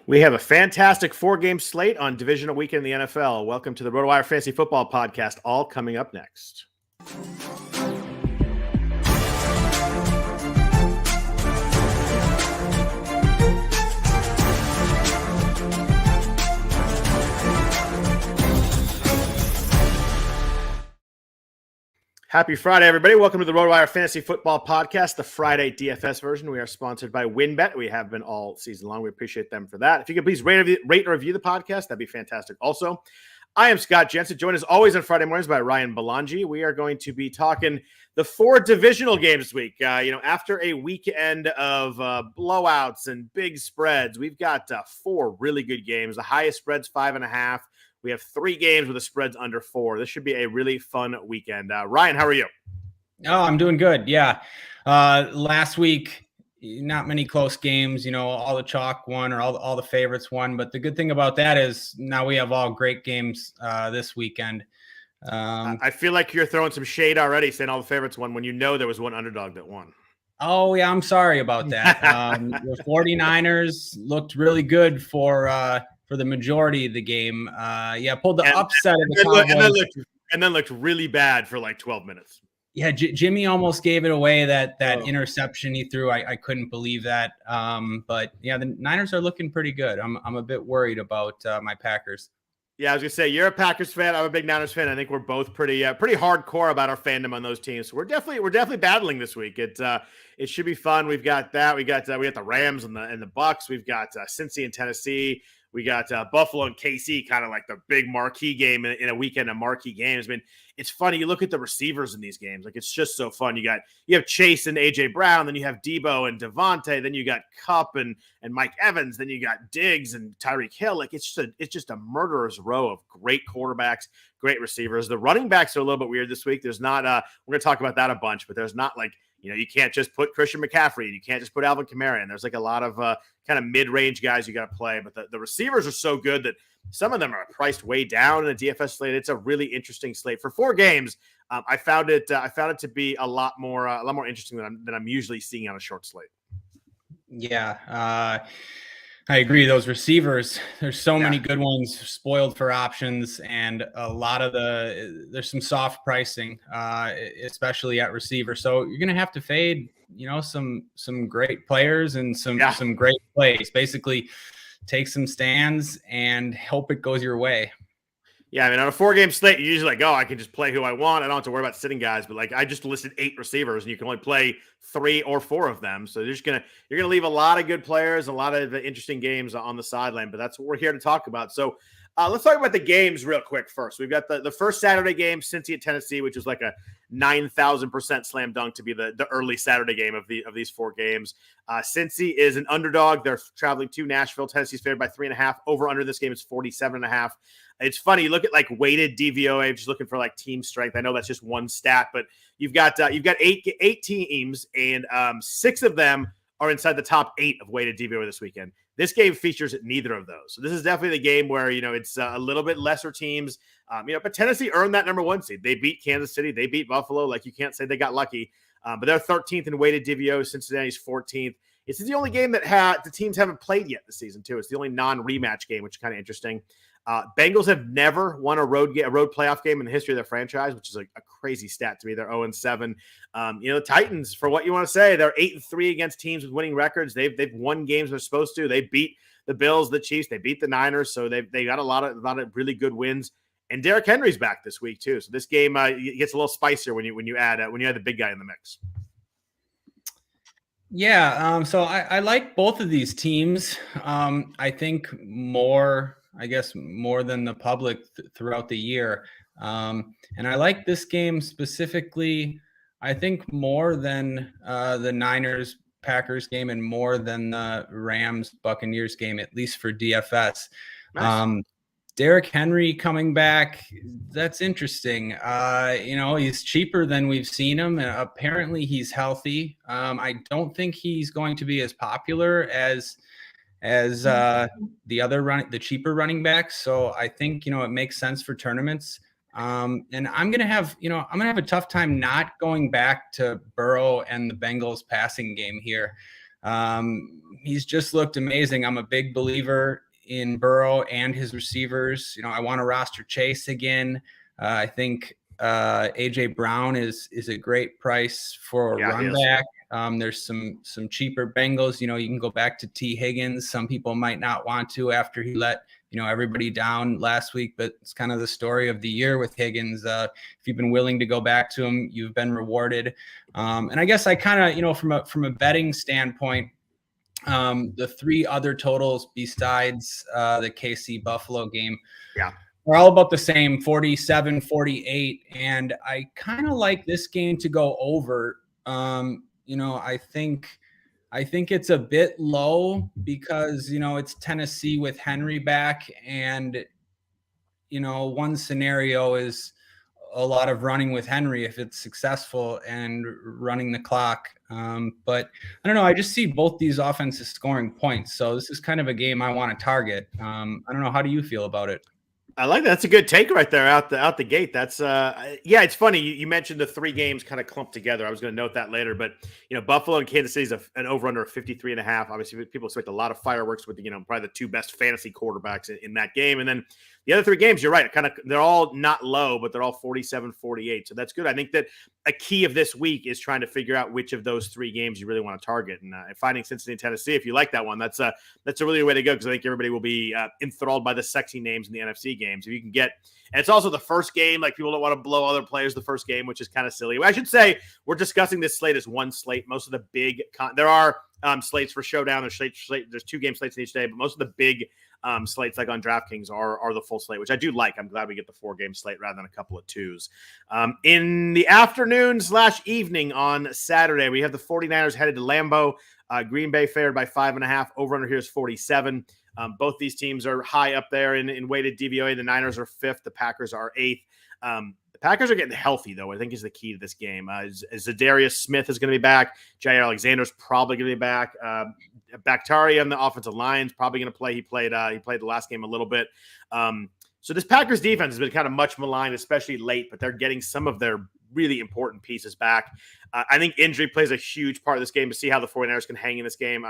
We have a fantastic 4-game slate on Divisional weekend in the NFL. Welcome to the Rotowire Fantasy Football Podcast, all coming up next. Happy Friday, everybody. Welcome to the Rotowire Fantasy Football Podcast, the Friday DFS version. We are sponsored by WynnBET. We have been all season long. We appreciate them for that. If you could please rate and review the podcast, that'd be fantastic. Also, I am Scott Jenstad, joined as always on Friday mornings by Ryan Belongia. We are going to be talking the 4 divisional games this week. After a weekend of blowouts and big spreads, we've got 4 really good games. The highest spread's 5.5. We have 3 games with the spreads under 4. This should be a really fun weekend. Ryan, how are you? Oh, I'm doing good. Yeah. Last week, not many close games, all the chalk won or all the favorites won. But the good thing about that is now we have all great games this weekend. I feel like you're throwing some shade already saying all the favorites won when you know there was one underdog that won. Oh, yeah. I'm sorry about that. The 49ers looked really good for the majority of the game. Pulled the upset of the Cowboys. And then looked really bad for like 12 minutes. Yeah, Jimmy almost gave it away, that interception he threw. I couldn't believe that. But yeah, the Niners are looking pretty good. I'm a bit worried about my Packers. Yeah, I was gonna say you're a Packers fan. I'm a big Niners fan. I think we're both pretty hardcore about our fandom on those teams. So we're definitely battling this week. It should be fun. We've got that. We got the Rams and the Bucks. We've got Cincy and Tennessee. We got Buffalo and KC, kind of like the big marquee game in a weekend of marquee games. I mean, it's funny. You look at the receivers in these games, like it's just so fun. You have Chase and AJ Brown, then you have Debo and Devonte, then you got Kupp and Mike Evans, then you got Diggs and Tyreek Hill. Like it's just a murderer's row of great quarterbacks, great receivers. The running backs are a little bit weird this week. There's not we're going to talk about that a bunch, but there's not like, you can't just put Christian McCaffrey and you can't just put Alvin Kamara in. There's like a lot of kind of mid-range guys you got to play, but the receivers are so good that some of them are priced way down in the DFS slate. It's a really interesting slate for 4 games. I found it to be a lot more interesting than I'm usually seeing on a short slate. Yeah. I agree. Those receivers, there's so many good ones spoiled for options, and a lot of there's some soft pricing, especially at receiver. So you're going to have to fade, some great players and some great plays. Basically, take some stands and hope it goes your way. Yeah, I mean, on a 4-game slate, you're usually like, I can just play who I want. I don't have to worry about sitting guys. But like, I just listed 8 receivers, and you can only play 3 or 4 of them. So you're gonna leave a lot of good players, a lot of interesting games on the sideline. But that's what we're here to talk about. So let's talk about the games real quick first. We've got the first Saturday game, Cincy at Tennessee, which is like a 9,000% slam dunk to be the early Saturday game of these 4 games. Cincy is an underdog. They're traveling to Nashville. Tennessee's favored by 3.5. Over under this game is 47.5. It's funny. You look at like weighted DVOA, just looking for like team strength. I know that's just one stat, but you've got 8 teams, and 6 of them are inside the top 8 of weighted DVOA this weekend. This game features neither of those. So this is definitely the game where, it's a little bit lesser teams, but Tennessee earned that number 1 seed. They beat Kansas City. They beat Buffalo. Like, you can't say they got lucky, but they're 13th in weighted DVOA. Cincinnati's 14th. It's the only game that the teams haven't played yet this season too. It's the only non-rematch game, which is kind of interesting. Bengals have never won a road playoff game in the history of their franchise, which is a crazy stat to me. They're 0-7. The Titans, for what you want to say, they're 8-3 against teams with winning records. They've won games they're supposed to. They beat the Bills, the Chiefs. They beat the Niners. So they got a lot of really good wins. And Derrick Henry's back this week too. So this game gets a little spicier when you add the big guy in the mix. Yeah. So I like both of these teams. I think more than the public throughout the year. And I like this game specifically, I think more than the Niners-Packers game and more than the Rams-Buccaneers game, at least for DFS. Nice. Derrick Henry coming back, that's interesting. He's cheaper than we've seen him. Apparently he's healthy. I don't think he's going to be as popular as the cheaper running backs. So I think, it makes sense for tournaments. And I'm going to have a tough time not going back to Burrow and the Bengals passing game here. He's just looked amazing. I'm a big believer in Burrow and his receivers. I want to roster Chase again. I think AJ Brown is a great price for a run back. There's some cheaper Bengals. You can go back to T. Higgins. Some people might not want to after he let everybody down last week, but it's kind of the story of the year with Higgins. If you've been willing to go back to him, you've been rewarded. And I guess I kind of, from a betting standpoint, the three other totals besides the KC Buffalo game, are all about the same, 47, 48. And I kind of like this game to go over. I think it's a bit low because, it's Tennessee with Henry back. And, one scenario is a lot of running with Henry if it's successful and running the clock. But I don't know. I just see both these offenses scoring points. So this is kind of a game I want to target. I don't know. How do you feel about it? I like that. That's a good take right there out the gate. That's it's funny. You mentioned the three games kind of clumped together. I was going to note that later, but Buffalo and Kansas City is an over under of 53.5. Obviously, people expect a lot of fireworks with probably the two best fantasy quarterbacks in that game. And then the other three games, you're right. They're all not low, but they're all 47, 48. So that's good. I think that a key of this week is trying to figure out which of those three games you really want to target. And finding Cincinnati, Tennessee, if you like that one, that's a really good way to go because I think everybody will be enthralled by the sexy names in the NFC games. If you can get, and it's also the first game, like people don't want to blow other players the first game, which is kind of silly. I should say we're discussing this slate as one slate. Most of the big, there are slates for showdown. There's 2 game slates in each day, but most of the big slates like on DraftKings are the full slate, which I do like. I'm glad we get the 4-game slate rather than a couple of 2s. In the afternoon/evening on Saturday, we have the 49ers headed to Lambeau. Green Bay favored by 5.5. Over under here is 47. Both these teams are high up there in weighted DVOA. The Niners are 5th. The Packers are 8th. The Packers are getting healthy, though, I think is the key to this game. Zadarius Smith is going to be back. Jair Alexander's probably going to be back. Bakhtiari on the offensive line is probably going to play. He played the last game a little bit. So this Packers defense has been kind of much maligned, especially late, but they're getting some of their really important pieces back. I think injury plays a huge part of this game to see how the 49ers can hang in this game.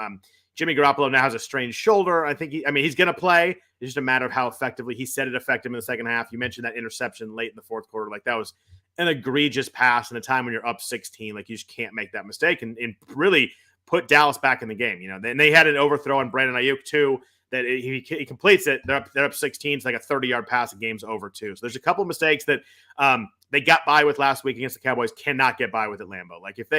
Jimmy Garoppolo now has a strained shoulder. I think he's going to play. It's just a matter of how effectively he said it affected him in the second half. You mentioned that interception late in the fourth quarter. Like that was an egregious pass in a time when you're up 16. Like you just can't make that mistake and really put Dallas back in the game. Then they had an overthrow on Brandon Ayuk too that he completes it. They're up 16. It's like a 30-yard pass. The game's over too. So there's a couple of mistakes that they got by with last week against the Cowboys. Cannot get by with at Lambeau. Like if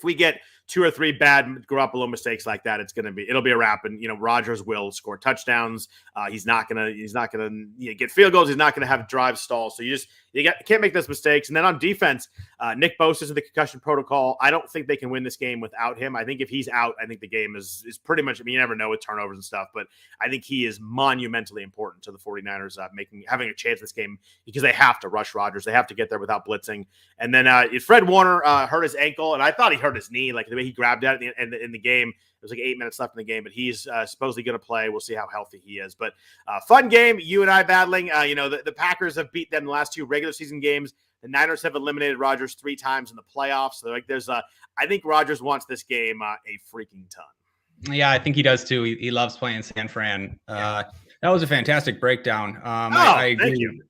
we get 2 or 3 bad Garoppolo mistakes like that, it'll be a wrap. And Rodgers will score touchdowns. He's not gonna get field goals. He's not gonna have drive stalls. So you can't make those mistakes. And then on defense, Nick Bosa's in the concussion protocol. I don't think they can win this game without him. I think if he's out, I think the game is pretty much. You never know with turnovers and stuff, but I think he is monumentally important to the 49ers having a chance in this game because they have to rush Rodgers. They have to get there without blitzing. And then Fred Warner hurt his ankle, and I thought he hurt his knee. Like the way he grabbed at it in the game. There's like 8 minutes left in the game, but he's supposedly going to play. We'll see how healthy he is. But fun game, you and I battling. The Packers have beat them the last 2 regular season games. The Niners have eliminated Rodgers 3 times in the playoffs. So I think Rodgers wants this game a freaking ton. Yeah, I think he does too. He loves playing San Fran. That was a fantastic breakdown. I agree. Thank you.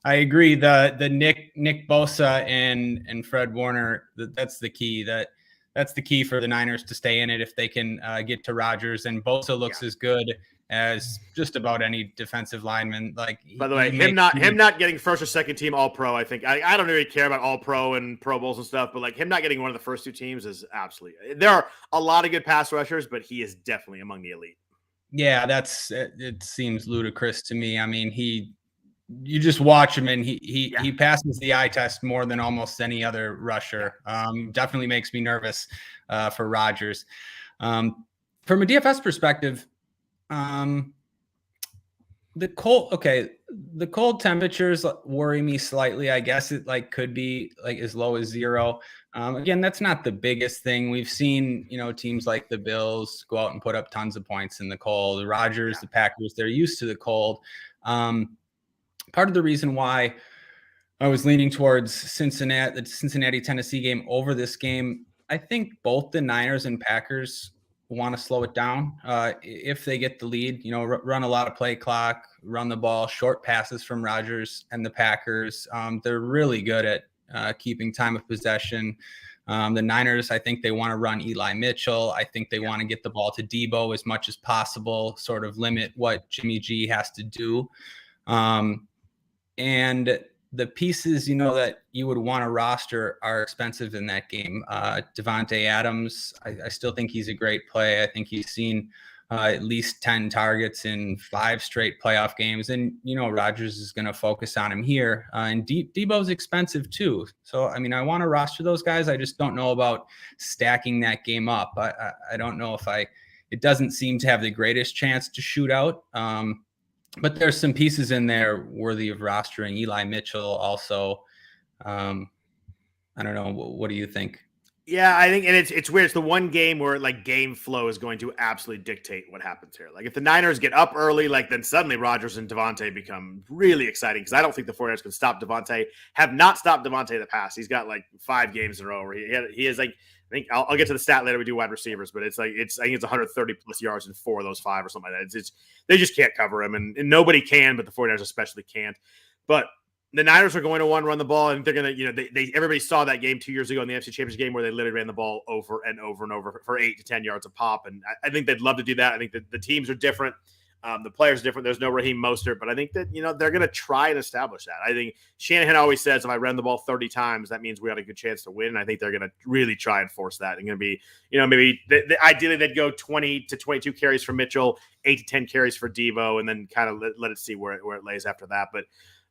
I agree. The Nick Bosa and Fred Warner. That's the key. That's the key for the Niners to stay in it if they can get to Rodgers. And Bosa looks as good as just about any defensive lineman. Like, by the way, him not getting first or second team All Pro. I think I don't really care about All Pro and Pro Bowls and stuff, but like him not getting one of the first 2 teams is absolutely. There are a lot of good pass rushers, but he is definitely among the elite. Yeah, it seems ludicrous to me. I mean, you just watch him and he passes the eye test more than almost any other rusher. Definitely makes me nervous for Rodgers. From a DFS perspective, the cold temperatures worry me slightly. I guess it could be as low as 0. Again, that's not the biggest thing. We've seen, teams like the Bills go out and put up tons of points in the cold. The Rodgers, the Packers, they're used to the cold. Part of the reason why I was leaning towards the Cincinnati-Tennessee game over this game I think both the Niners and Packers want to slow it down. If they get the lead, run a lot of play clock, run the ball, short passes from Rodgers and the Packers. They're really good at keeping time of possession. The Niners, I think they want to run Eli Mitchell. I think they want to get the ball to Debo as much as possible, sort of limit what Jimmy G has to do. And the pieces, that you would want to roster are expensive in that game. Devonte Adams, I still think he's a great play. I think he's seen at least 10 targets in 5 straight playoff games. And, Rodgers is going to focus on him here. And Debo's expensive too. So, I want to roster those guys. I just don't know about stacking that game up. I don't know if it doesn't seem to have the greatest chance to shoot out. But there's some pieces in there worthy of rostering. Eli Mitchell also. I don't know. What do you think? Yeah, I think, and it's weird. It's the one game where like game flow is going to absolutely dictate what happens here. Like if the Niners get up early, like then suddenly Rodgers and Devonte become really exciting because I don't think the 49ers can stop Devonte. Have not stopped Devonte in the past. He's got like 5 games in a row where he is like, I think I'll get to the stat later. We do wide receivers, but I think it's 130 plus yards in 4 of those 5 or something like that. It's they just can't cover him, and nobody can, but the 49ers especially can't. But the Niners are going to want to run the ball, and they're going to, they everybody saw that game 2 years ago in the NFC Championship game where they literally ran the ball over and over and over for 8 to 10 yards a pop, and I think they'd love to do that. I think that the teams are different. The players are different. There's no Raheem Mostert, but I think that, they're going to try and establish that. I think Shanahan always says if I run the ball 30 times, that means we had a good chance to win. And I think they're going to really try and force that. And going to be, maybe ideally they'd go 20 to 22 carries for Mitchell, 8 to 10 carries for Debo, and then kind of let it see where it lays after that. But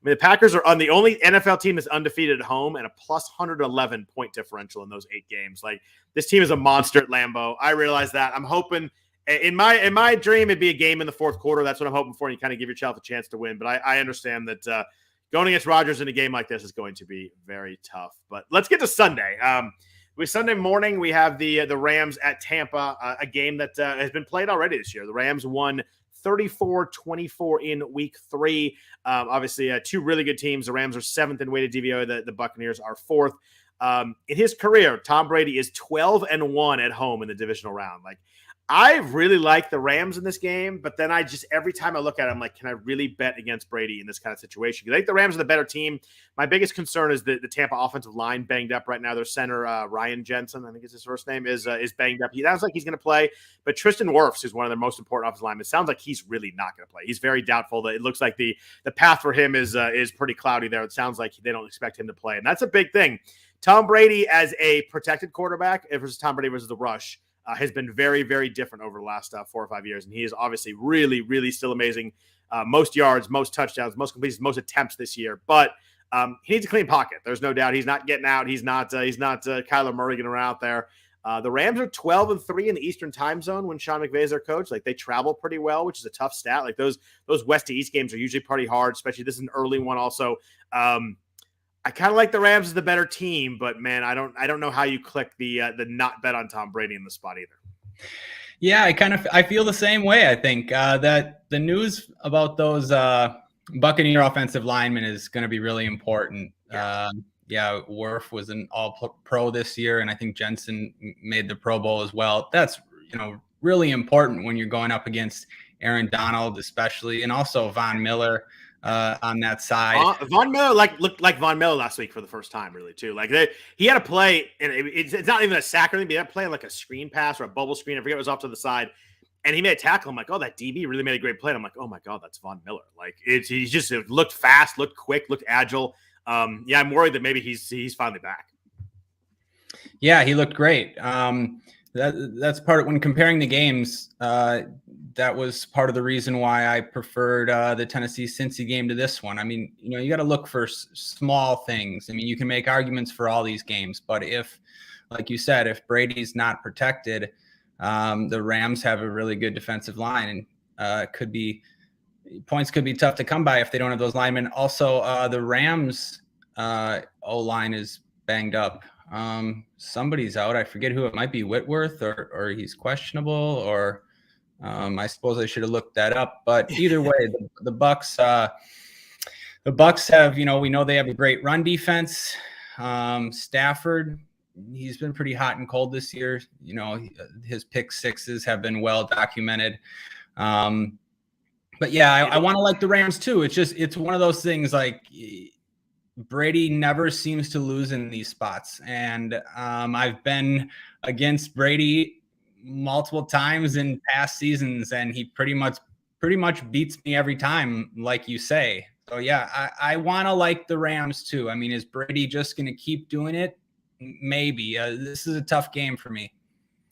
the Packers are on the only NFL team that's undefeated at home and a plus 111 point differential in those 8 games. Like this team is a monster at Lambeau. I realize that. I'm hoping. In my dream, it'd be a game in the fourth quarter. That's what I'm hoping for. And you kind of give yourself a chance to win. But I understand that going against Rodgers in a game like this is going to be very tough. But let's get to Sunday. With Sunday morning, we have the Rams at Tampa, a game that has been played already this year. The Rams won 34-24 in week 3. Obviously, 2 really good teams. The Rams are 7th in weighted DVOA. The Buccaneers are 4th. In his career, Tom Brady is 12-1 at home in the divisional round. Like, I really like the Rams in this game, but then every time I look at it, I'm like, can I really bet against Brady in this kind of situation? I think the Rams are the better team. My biggest concern is the Tampa offensive line banged up right now. Their center, Ryan Jensen, I think is his first name, is banged up. He sounds like he's going to play, but Tristan Wirfs is one of their most important offensive linemen. It sounds like he's really not going to play. He's very doubtful. It looks like the path for him is pretty cloudy there. It sounds like they don't expect him to play, and that's a big thing. Tom Brady as a protected quarterback versus Tom Brady versus the rush has been very, very different over the last 4 or 5 years. And he is obviously really, really still amazing. Most yards, most touchdowns, most completions, most attempts this year. But he needs a clean pocket. There's no doubt. He's not getting out. He's not Kyler Murray getting around out there. The Rams are 12-3 in the Eastern time zone when Sean McVay is their coach. Like they travel pretty well, which is a tough stat. Like those West to East games are usually pretty hard, especially this is an early one also. I kind of like the Rams as the better team, but man, I don't know how you click the not bet on Tom Brady in the spot either. Yeah, I feel the same way. I think that the news about those Buccaneer offensive linemen is going to be really important. Wirf was an All-Pro this year, and I think Jensen made the Pro Bowl as well. That's really important when you're going up against Aaron Donald, especially, and also Von Miller. On that side, Von Miller looked like Von Miller last week for the first time, really too. Like he had a play, and it's not even a sack or anything. But he had a play like a screen pass or a bubble screen. I forget it was off to the side, and he made a tackle. I'm like, oh, that DB really made a great play. And I'm like, oh my god, that's Von Miller. Like it looked fast, looked quick, looked agile. I'm worried that maybe he's finally back. Yeah, he looked great. That's part of when comparing the games. That was part of the reason why I preferred the Tennessee-Cincy game to this one. I mean, you got to look for small things. I mean, you can make arguments for all these games, but if, like you said, if Brady's not protected, the Rams have a really good defensive line, and points could be tough to come by if they don't have those linemen. Also, the Rams O-line is banged up. Somebody's out. I forget who it might be, Whitworth, or he's questionable, or I suppose I should have looked that up. But either way, the Bucks have, we know they have a great run defense. Stafford he's been pretty hot and cold this year. You know, his pick sixes have been well documented. But yeah, I want to like the Rams too. It's one of those things like Brady never seems to lose in these spots. And I've been against Brady multiple times in past seasons, and he pretty much beats me every time, like you say. So yeah, I want to like the Rams too. I mean, is Brady just going to keep doing it? Maybe. This is a tough game for me.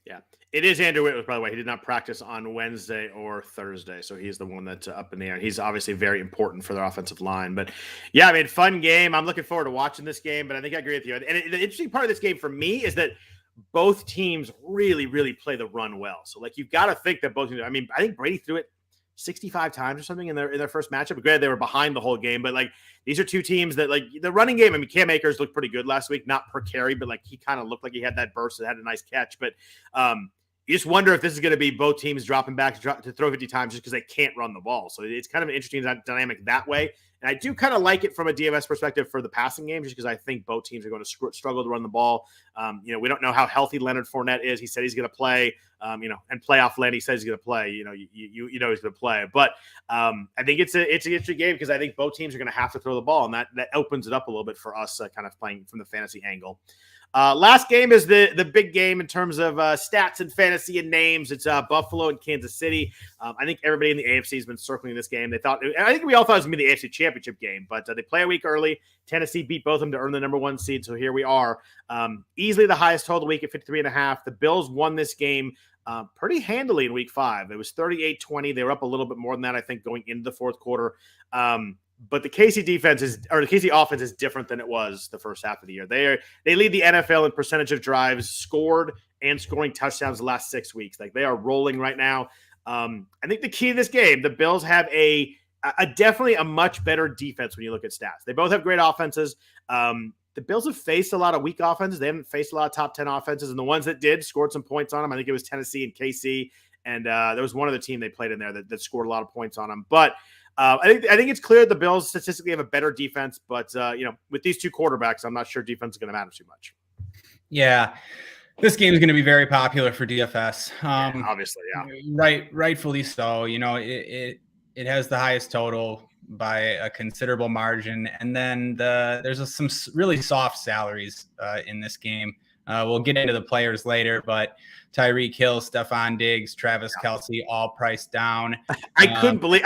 Yeah, it is Andrew Whitworth, by the way. He did not practice on Wednesday or Thursday, so he's the one that's up in the air. He's obviously very important for their offensive line. But yeah, I mean, fun game. I'm looking forward to watching this game, but I think I agree with you. And the interesting part of this game for me is that both teams really, really play the run well. So like, you've got to think that both teams, I mean, I think Brady threw it 65 times or something in their first matchup. Granted, they were behind the whole game, but like, these are two teams that, like, the running game, I mean, Cam Akers looked pretty good last week, not per carry, but like, he kind of looked like he had that burst and had a nice catch. But you just wonder if this is going to be both teams dropping back to throw 50 times just because they can't run the ball. So it's kind of an interesting dynamic that way. And I do kind of like it from a DFS perspective for the passing game, just because I think both teams are going to struggle to run the ball. You know, we don't know how healthy Leonard Fournette is. He said he's going to play, you know, and playoff Lenny says he's going to play. You know, you know he's going to play. But I think it's an interesting game because I think both teams are going to have to throw the ball, and that opens it up a little bit for us, kind of playing from the fantasy angle. Last game is the big game in terms of stats and fantasy and names. It's Buffalo and Kansas City. I think everybody in the AFC has been circling this game. I think we all thought it was going to be the AFC Championship game, but they play a week early. Tennessee beat both of them to earn the number 1 seed, so here we are. Easily the highest total of the week at 53.5. The Bills won this game pretty handily in week 5. It was 38-20. They were up a little bit more than that, I think, going into the fourth quarter. But the KC the KC offense is different than it was the first half of the year. They lead the NFL in percentage of drives scored and scoring touchdowns the last 6 weeks. Like, they are rolling right now. I think the key to this game, the Bills have a definitely a much better defense when you look at stats. They both have great offenses. The Bills have faced a lot of weak offenses. They haven't faced a lot of top 10 offenses, and the ones that did scored some points on them. I think it was Tennessee and KC, and there was one other team they played in there that scored a lot of points on them. But I think it's clear the Bills statistically have a better defense, but you know, with these two quarterbacks, I'm not sure defense is going to matter too much. Yeah, this game is going to be very popular for DFS. Yeah, obviously, yeah, rightfully so. You know, it has the highest total by a considerable margin, and then there's some really soft salaries in this game. We'll get into the players later, but Tyreek Hill, Stephon Diggs, Travis Kelce, all priced down. I couldn't believe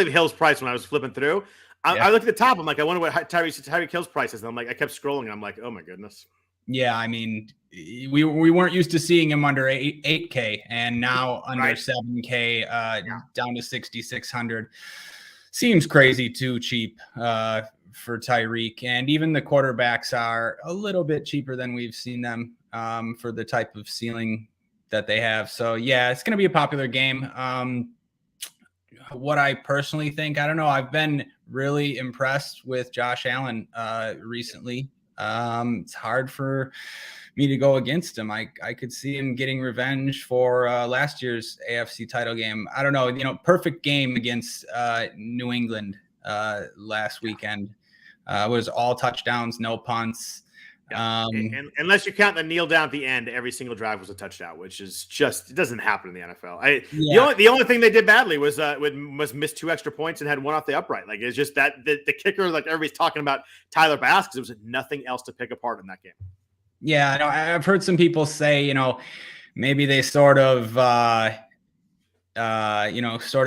Hill's price when I was flipping through. I looked at the top. I'm like, I wonder what Tyreek Hill's price is. And I'm like, I kept scrolling, and I'm like, oh my goodness. Yeah, I mean, we weren't used to seeing him under 8K, and now under 7K, down to 6,600. Seems crazy too cheap for Tyreek, and even the quarterbacks are a little bit cheaper than we've seen them for the type of ceiling that they have. So yeah, it's going to be a popular game. What I personally think, I don't know. I've been really impressed with Josh Allen recently. It's hard for me to go against him. I could see him getting revenge for last year's AFC title game. I don't know, perfect game against New England last weekend. Was all touchdowns, no punts. Yeah. And unless you count the kneel down at the end, every single drive was a touchdown, which is just, it doesn't happen in the NFL. The only thing they did badly was miss 2 extra points and had one off the upright. Like, it's just that the kicker, like everybody's talking about Tyler Bass, because there was nothing else to pick apart in that game. Yeah, I know. I've heard some people say, maybe they sort of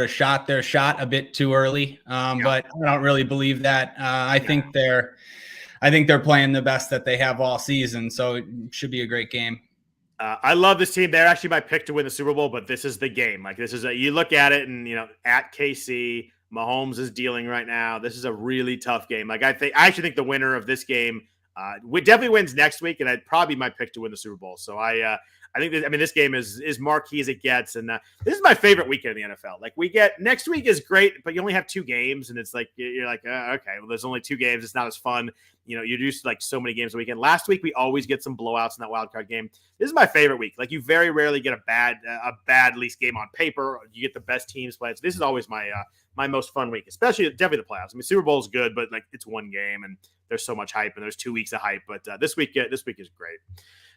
shot their shot a bit too early. But I don't really believe that. I think they're playing the best that they have all season, so it should be a great game. I love this team. They're actually my pick to win the Super Bowl, but this is the game. Like, this is you look at it, and at KC, Mahomes is dealing right now. This is a really tough game. Like, I actually think the winner of this game definitely wins next week, and I'd probably my pick to win the Super Bowl. So I think this game is marquee as it gets, and this is my favorite weekend in the NFL. Like, next week is great, but you only have 2 games, and it's like you're like, okay, well, there's only 2 games. It's not as fun. You do like so many games a weekend. Last week we always get some blowouts in that wild card game. This is my favorite week. Like, you very rarely get a bad at least game on paper. You get the best teams playing. So this is always my most fun week, especially definitely the playoffs. I mean, Super Bowl is good, but like, it's one game, and there's so much hype and there's 2 weeks of hype. But this week is great.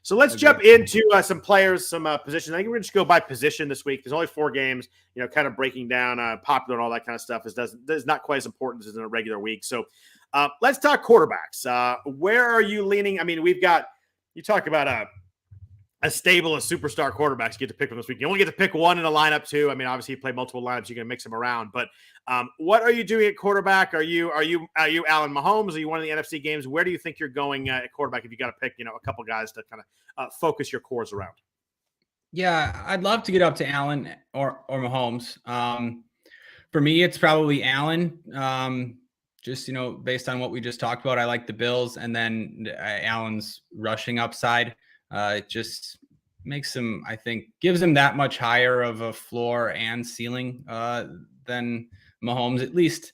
So let's jump into some players, some positions. I think we're going to just go by position this week. There's only 4 games, kind of breaking down popular and all that kind of stuff is not quite as important as in a regular week. So let's talk quarterbacks. Where are you leaning? I mean, you talk about a stable of superstar quarterbacks you get to pick from this week. You only get to pick one in a lineup too. I mean, obviously you play multiple lineups, you're going to mix them around. But what are you doing at quarterback? Are you Allen Mahomes? Are you one of the NFC games? Where do you think you're going at quarterback if you got to pick, a couple guys to kind of focus your cores around? Yeah, I'd love to get up to Allen or Mahomes. For me, it's probably Allen. Just, based on what we just talked about, I like the Bills, and then Allen's rushing upside. It just makes him, I think, gives him that much higher of a floor and ceiling than Mahomes, at least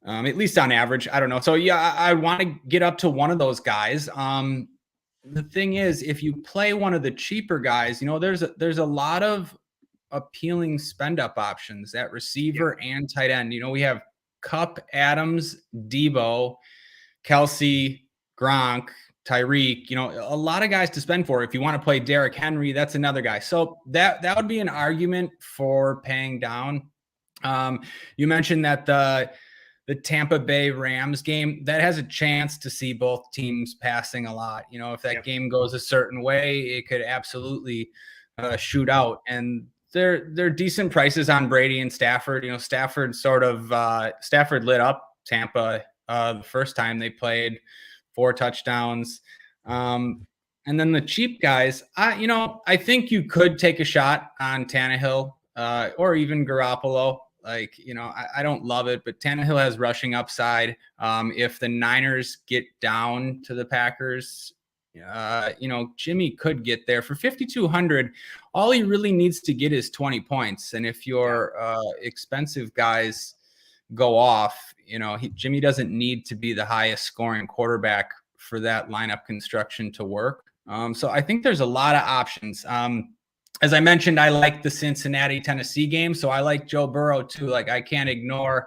on average. I don't know. So yeah, I want to get up to one of those guys. The thing is, if you play one of the cheaper guys, there's a lot of appealing spend up options at receiver and tight end. We have Kupp, Adams, Debo, Kelsey, Gronk, Tyreek, a lot of guys to spend for. If you want to play Derrick Henry, that's another guy. So that would be an argument for paying down. You mentioned that the Tampa Bay Rams game, that has a chance to see both teams passing a lot. If that game goes a certain way, it could absolutely shoot out. And they're decent prices on Brady and Stafford. Stafford lit up Tampa the first time they played, 4 touchdowns. And then the cheap guys, I think you could take a shot on Tannehill or even Garoppolo. I don't love it, but Tannehill has rushing upside. If the Niners get down to the Packers, Jimmy could get there for 5,200. All he really needs to get is 20 points. And if your expensive guys go off, Jimmy doesn't need to be the highest scoring quarterback for that lineup construction to work. So I think there's a lot of options. As I mentioned, I like the Cincinnati-Tennessee game, so I like Joe Burrow too. I can't ignore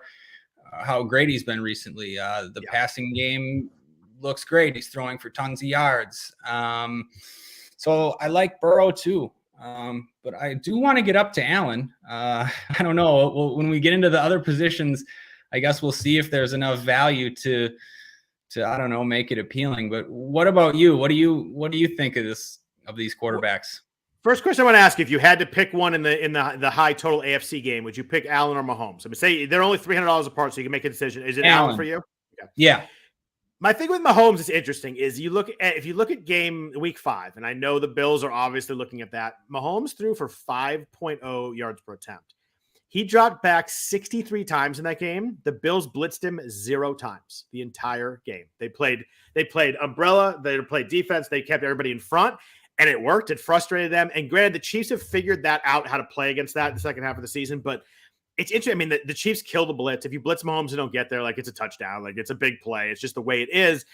how great he's been recently. The passing game looks great. He's throwing for tons of yards. So I like Burrow too. But I do want to get up to Allen. I don't know. When we get into the other positions, I guess we'll see if there's enough value to I don't know, make it appealing. But what about you? What do you think of these quarterbacks? First question I want to ask you: if you had to pick one in the high total AFC game, would you pick Allen or Mahomes? I mean, say they're only $300 apart, so you can make a decision. Is it Allen for you? Okay. Yeah. My thing with Mahomes is interesting. If you look at game week 5, and I know the Bills are obviously looking at that. Mahomes threw for 5.0 yards per attempt. He dropped back 63 times in that game. The Bills blitzed him 0 times the entire game. They played umbrella. They played defense. They kept everybody in front. And it worked. It frustrated them. And granted, the Chiefs have figured that out, how to play against that in the second half of the season. But it's interesting. I mean, the Chiefs kill the blitz. If you blitz Mahomes and don't get there, it's a touchdown. It's a big play. It's just the way it is.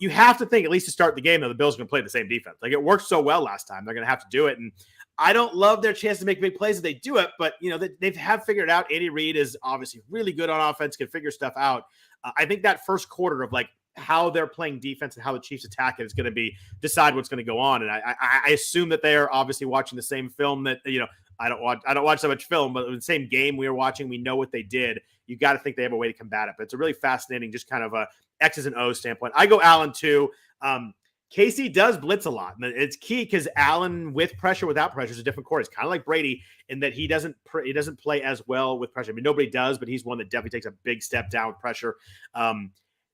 You have to think, at least to start the game, though, the Bills are going to play the same defense. It worked so well last time. They're going to have to do it. And I don't love their chance to make big plays if they do it. But, they have figured it out. Andy Reid is obviously really good on offense, can figure stuff out. I think that first quarter of, how they're playing defense and how the Chiefs attack it is going to decide what's going to go on. And I assume that they are obviously watching the same film that, I don't watch so much film, but in the same game we were watching, we know what they did. You got to think they have a way to combat it, but it's a really fascinating, just kind of a X's and O's standpoint. I go Allen too. Casey does blitz a lot. And it's key because Allen with pressure, without pressure is a different core. It's kind of like Brady in that he doesn't play as well with pressure. I mean, nobody does, but he's one that definitely takes a big step down with pressure.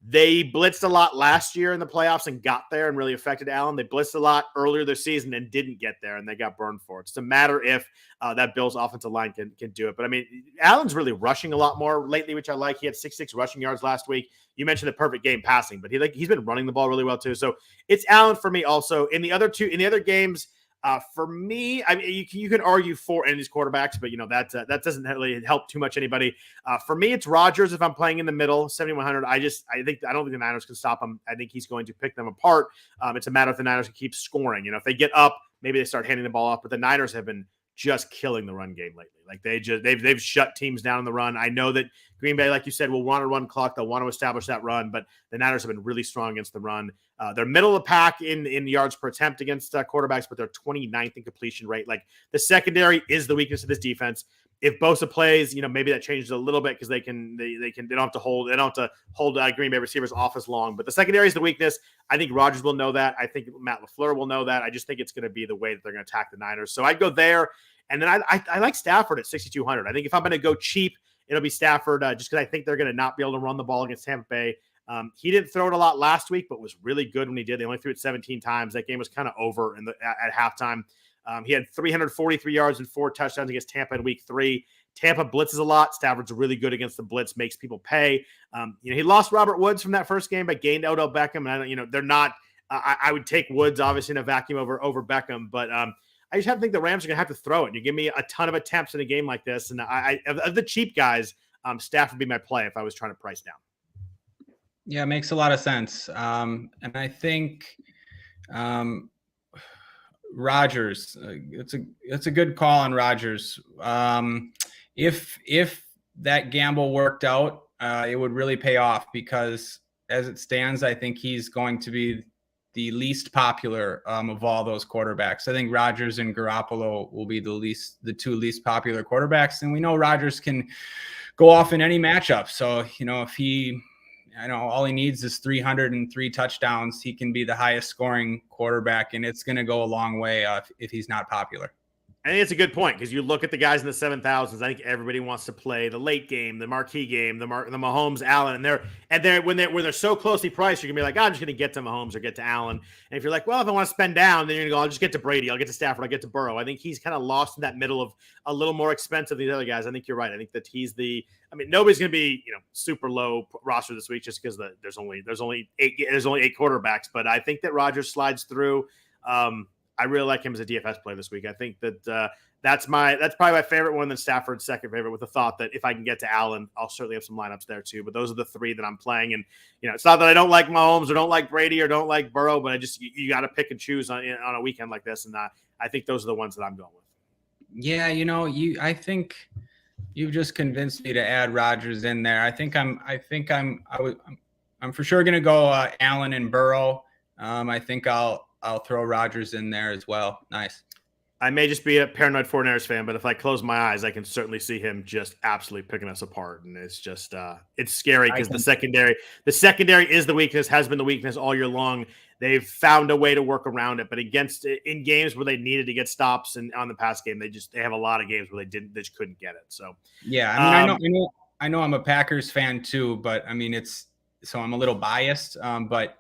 They blitzed a lot last year in the playoffs and got there and really affected Allen. They blitzed a lot earlier this season and didn't get there, and they got burned for it. It's a matter if that Bills offensive line can do it. But, I mean, Allen's really rushing a lot more lately, which I like. He had 66 rushing yards last week. You mentioned the perfect game passing, but he's been running the ball really well too. So it's Allen for me also. In the other games, for me, I mean, you can argue for any of these quarterbacks, but that doesn't really help too much anybody. For me, it's Rodgers if I'm playing in the middle, 7,100. I don't think the Niners can stop him. I think he's going to pick them apart. It's a matter if the Niners can keep scoring. If they get up, maybe they start handing the ball off. But the Niners have been just killing the run game lately. Like they've shut teams down in the run. I know that Green Bay, like you said, will want to run clock. They'll want to establish that run, but the Niners have been really strong against the run. They're middle of the pack in yards per attempt against quarterbacks, but they're 29th in completion rate. Like the secondary is the weakness of this defense. If Bosa plays, maybe that changes a little bit because they don't have to hold Green Bay receivers off as long. But the secondary is the weakness. I think Rodgers will know that. I think Matt LaFleur will know that. I just think it's going to be the way that they're going to attack the Niners. So I'd go there, and then I like Stafford at 6,200. I think if I'm going to go cheap, it'll be Stafford just because I think they're going to not be able to run the ball against Tampa Bay. He didn't throw it a lot last week, but was really good when he did. They only threw it 17 times. That game was kind of over at halftime. He had 343 yards and 4 touchdowns against Tampa in week 3. Tampa blitzes a lot. Stafford's really good against the blitz, makes people pay. He lost Robert Woods from that first game, but gained Odell Beckham. And they're not. I would take Woods obviously in a vacuum over Beckham, but I just have to think the Rams are going to have to throw it. You give me a ton of attempts in a game like this, and of the cheap guys, Stafford would be my play if I was trying to price down. Yeah, it makes a lot of sense. And I think Rodgers, it's a good call on Rodgers. If that gamble worked out, it would really pay off because as it stands, I think he's going to be the least popular of all those quarterbacks. I think Rodgers and Garoppolo will be the two least popular quarterbacks. And we know Rodgers can go off in any matchup. So, if all he needs is 303 touchdowns, he can be the highest scoring quarterback, and it's going to go a long way if he's not popular. I think it's a good point because you look at the guys in the 7,000s. I think everybody wants to play the late game, the marquee game, the Mahomes, Allen, and when they're so closely priced, you're gonna be like, I'm just gonna get to Mahomes or get to Allen. And if you're like, well, if I want to spend down, then you're gonna go, I'll just get to Brady, I'll get to Stafford, I'll get to Burrow. I think he's kind of lost in that middle of a little more expensive than the other guys. I think you're right. I think that nobody's gonna be super low roster this week just because there's only 8 quarterbacks. But I think that Rodgers slides through. I really like him as a DFS play this week. I think that that's probably my favorite one, then Stafford's second favorite, with the thought that if I can get to Allen, I'll certainly have some lineups there too. But those are the 3 that I'm playing. And, it's not that I don't like Mahomes or don't like Brady or don't like Burrow, but you got to pick and choose on a weekend like this. And I think those are the ones that I'm going with. Yeah. I think you've just convinced me to add Rodgers in there. I'm for sure going to go Allen and Burrow. I think I'll throw Rodgers in there as well. Nice. I may just be a paranoid 49ers fan, but if I close my eyes, I can certainly see him just absolutely picking us apart. And it's just, it's scary because the secondary is the weakness, has been the weakness all year long. They've found a way to work around it, but in games where they needed to get stops and on the pass game, they have a lot of games where they just couldn't get it. So, yeah, I know I'm a Packers fan too, but I'm a little biased, but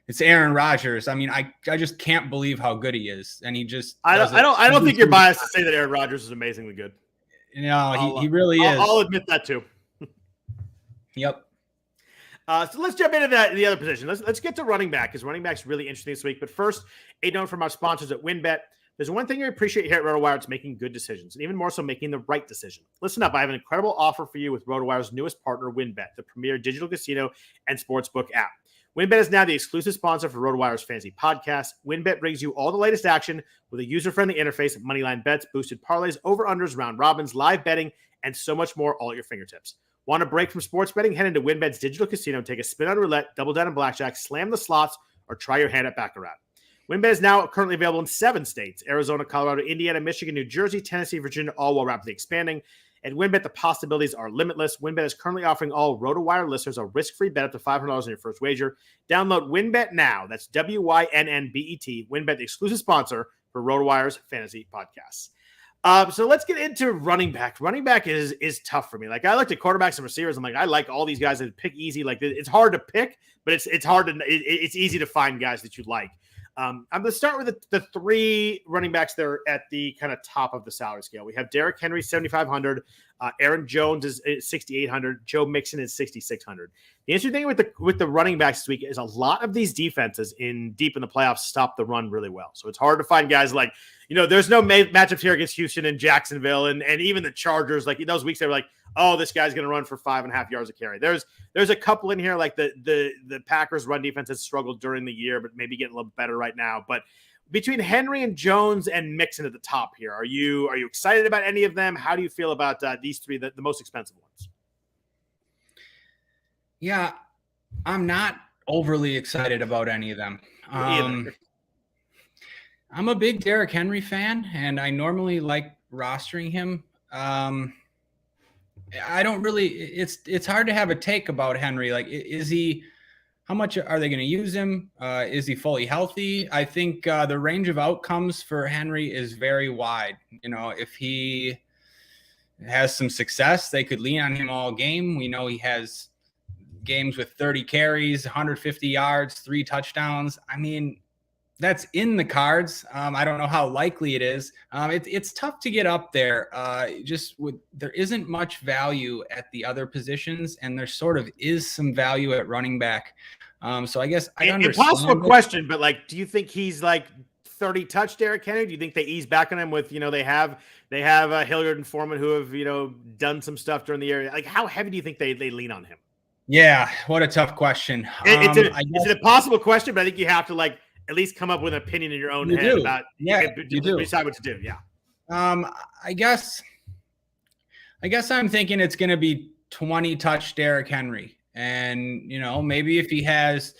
it's Aaron Rodgers. I just can't believe how good he is, and he just. I don't think you're biased to say that Aaron Rodgers is amazingly good. He really is. I'll admit that too. Yep. So let's jump into the other position. Let's get to running back because running back's really interesting this week. But first, a note from our sponsors at WynnBET. There's one thing we appreciate here at Rotowire. It's making good decisions, and even more so, making the right decision. Listen up. I have an incredible offer for you with Rotowire's newest partner, WynnBET, the premier digital casino and sportsbook app. WynnBET is now the exclusive sponsor for Rotowire's fantasy podcast. WynnBET brings you all the latest action with a user-friendly interface, moneyline bets, boosted parlays, over-unders, round robins, live betting, and so much more all at your fingertips. Want a break from sports betting? Head into WynnBET's digital casino and take a spin on roulette, double down on blackjack, slam the slots, or try your hand at Baccarat. WynnBET is now currently available in 7 states: Arizona, Colorado, Indiana, Michigan, New Jersey, Tennessee, Virginia, all while rapidly expanding. At WynnBET, the possibilities are limitless. WynnBET is currently offering all Rotowire listeners a risk-free bet up to $500 on your first wager. Download WynnBET now. That's WYNNBET. WynnBET, the exclusive sponsor for Rotowire's fantasy podcasts. So let's get into running back. Running back is tough for me. Like, I looked at quarterbacks and receivers. I'm like, I like all these guys that pick easy. Like, it's hard to pick, but it's easy to find guys that you like. I'm going to start with the 3 running backs that are at the kind of top of the salary scale. We have Derrick Henry, 7,500. Aaron Jones is 6,800. Joe Mixon is 6,600. The interesting thing with the running backs this week is a lot of these defenses deep in the playoffs stop the run really well. So it's hard to find guys like, there's no matchups here against Houston and Jacksonville and even the Chargers. Like, in those weeks, they were like, oh, this guy's going to run for 5.5 yards a carry. There's a couple in here, like the Packers run defense has struggled during the year, but maybe getting a little better right now. But between Henry and Jones and Mixon at the top here, are you excited about any of them? How do you feel about these three, the most expensive ones? Yeah, I'm not overly excited about any of them. I'm a big Derrick Henry fan, and I normally like rostering him. I don't really. It's hard to have a take about Henry. Like, is he? How much are they going to use him? Is he fully healthy? I think the range of outcomes for Henry is very wide. If he has some success, they could lean on him all game. We know he has games with 30 carries, 150 yards, 3 touchdowns. I mean, that's in the cards. I don't know how likely it is. It's tough to get up there. There isn't much value at the other positions, and there sort of is some value at running back. So I guess I understand. Impossible question, but like, do you think he's like 30 touch Derrick Henry? Do you think they ease back on him with, they have Hilliard and Foreman who have, done some stuff during the year? Like, how heavy do you think they lean on him? Yeah, what a tough question. It's an impossible question, but I think you have to at least come up with an opinion in your own head about you decide what to do. Yeah. I guess I'm thinking it's going to be 20 touch Derrick Henry. And, maybe if he has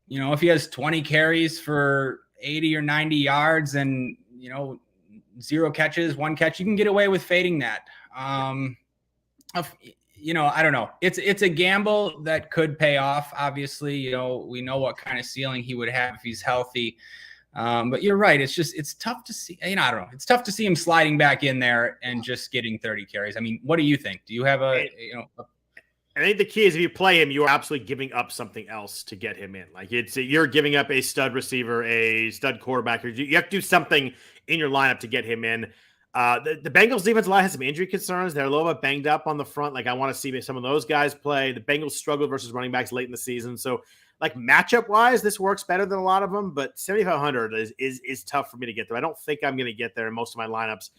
20 carries for 80 or 90 yards and, 0 catches, 1 catch, you can get away with fading that. I don't know. It's a gamble that could pay off. Obviously, we know what kind of ceiling he would have if he's healthy. But you're right. It's tough to see. I don't know. It's tough to see him sliding back in there and just getting 30 carries. I mean, what do you think? Do you have I think the key is if you play him, you are absolutely giving up something else to get him in. Like you're giving up a stud receiver, a stud quarterback. You have to do something in your lineup to get him in. The Bengals defensive line has some injury concerns. They're a little bit banged up on the front. Like I want to see some of those guys play. The Bengals struggled versus running backs late in the season. So like matchup wise, this works better than a lot of them, but 7,500 is tough for me to get there. I don't think I'm going to get there in most of my lineups.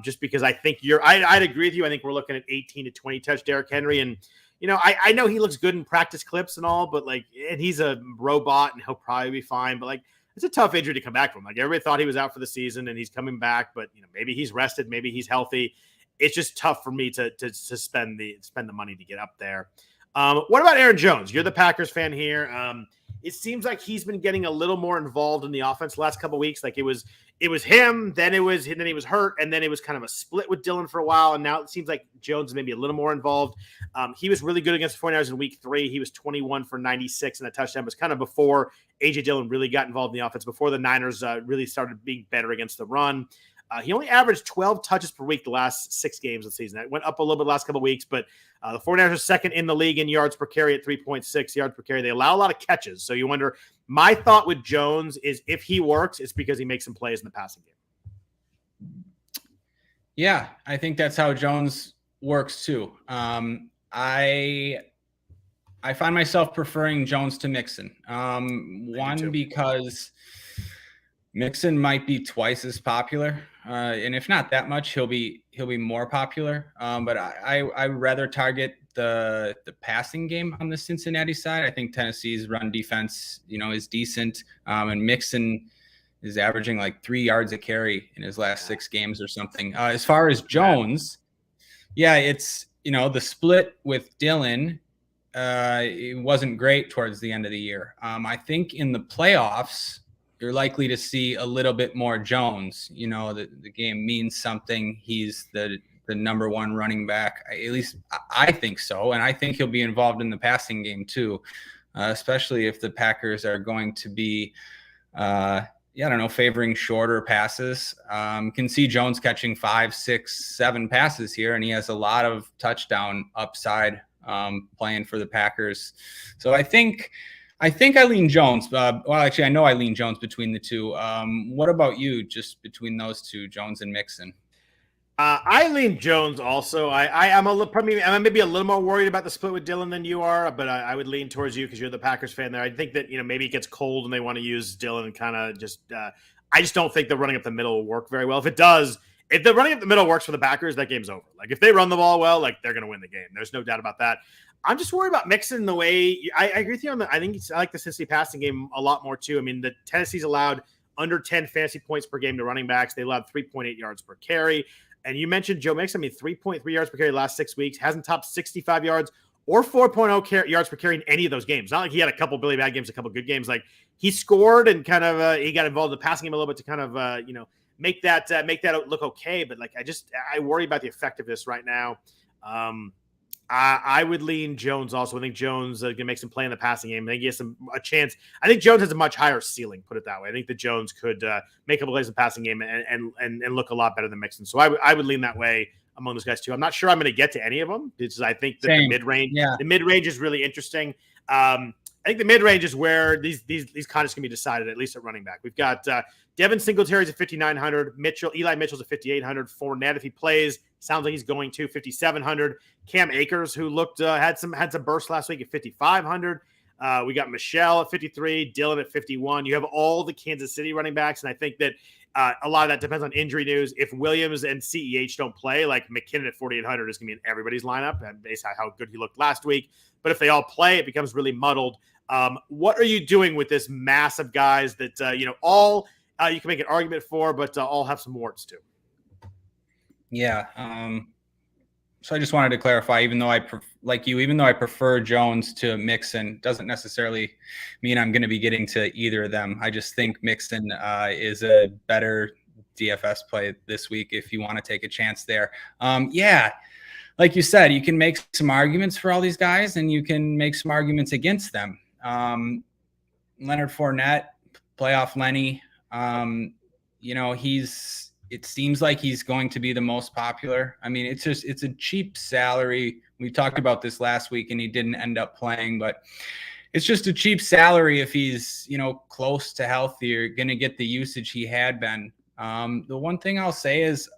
Just because I think I'd agree with you. I think we're looking at 18 to 20 touch Derrick Henry. And, I know he looks good in practice clips and all, but and he's a robot and he'll probably be fine. But it's a tough injury to come back from. Like everybody thought he was out for the season and he's coming back, but maybe he's rested, maybe he's healthy. It's just tough for me to spend the money to get up there. What about Aaron Jones? You're the Packers fan here. It seems like he's been getting a little more involved in the offense the last couple of weeks. Like it was him, then he was hurt, and then it was kind of a split with Dillon for a while, and now it seems like Jones is maybe a little more involved. He was really good against the 49ers in week 3. He was 21 for 96 and a touchdown. It was kind of before A.J. Dillon really got involved in the offense, before the Niners really started being better against the run. He only averaged 12 touches per week the last 6 games of the season. That went up a little bit the last couple of weeks, but the 49ers are second in the league in yards per carry at 3.6 yards per carry. They allow a lot of catches. So you wonder, my thought with Jones is if he works, it's because he makes some plays in the passing game. Yeah, I think that's how Jones works too. I find myself preferring Jones to Mixon. One, because Mixon might be twice as popular, and if not that much, he'll be more popular. But I rather target the passing game on the Cincinnati side. I think Tennessee's run defense, is decent, and Mixon is averaging like 3 yards a carry in his last 6 games or something. As far as Jones, yeah, it's the split with Dillon. It wasn't great towards the end of the year. I think in the playoffs, you're likely to see a little bit more Jones. The game means something. He's the number 1 running back. At least I think so. And I think he'll be involved in the passing game too, especially if the Packers are going to be, favoring shorter passes. Can see Jones catching 5, 6, 7 passes here, and he has a lot of touchdown upside playing for the Packers. So I think I lean Jones. Actually, I know I lean Jones between the two. What about you, just between those two, Jones and Mixon? I lean Jones also. I'm maybe a little more worried about the split with Dillon than you are, but I would lean towards you because you're the Packers fan there. I think that maybe it gets cold and they want to use Dillon and kind of just. I just don't think the running up the middle will work very well. If it does, if the running up the middle works for the Packers, that game's over. Like if they run the ball well, they're going to win the game. There's no doubt about that. I'm just worried about Mixon the way I agree with you on that. I like the Cincinnati passing game a lot more too. I mean, the Tennessee's allowed under 10 fantasy points per game to running backs. They allowed 3.8 yards per carry. And you mentioned Joe Mixon. 3.3 yards per carry last 6 weeks. Hasn't topped 65 yards or 4.0 yards per carry in any of those games. Not like he had a couple really bad games, a couple good games. Like he scored and kind of he got involved in the passing game a little bit to kind of make that look okay. But like I worry about the effectiveness right now. I would lean Jones also. I think Jones can make some play in the passing game. I think he has a chance. I think Jones has a much higher ceiling, put it that way. I think that Jones could make a couple plays in the passing game and look a lot better than Mixon. So I would lean that way among those guys too. I'm not sure I'm going to get to any of them because I think that the mid-range is really interesting. I think the mid-range is where these contests can be decided, at least at running back. We've got Devin Singletary's at 5,900. Eli Mitchell's at 5,800. Fournette, if he plays, sounds like he's going to 5,700. Cam Akers, who looked had some burst last week, at 5,500. We got Michelle at 53, Dylan at 51. You have all the Kansas City running backs, and I think that a lot of that depends on injury news. If Williams and CEH don't play, like McKinnon at 4,800 is going to be in everybody's lineup, based on how good he looked last week. But if they all play, it becomes really muddled. What are you doing with this mass of guys that all you can make an argument for, but all have some warts too? Yeah. So I just wanted to clarify, even though I prefer Jones to Mixon, doesn't necessarily mean I'm going to be getting to either of them. I just think Mixon is a better DFS play this week if you want to take a chance there. Like you said, you can make some arguments for all these guys and you can make some arguments against them. Leonard Fournette, playoff Lenny, it seems like he's going to be the most popular. I mean, it's a cheap salary. We talked about this last week and he didn't end up playing, but it's just a cheap salary if he's, close to healthy. You're going to get the usage he had been. The one thing I'll say is,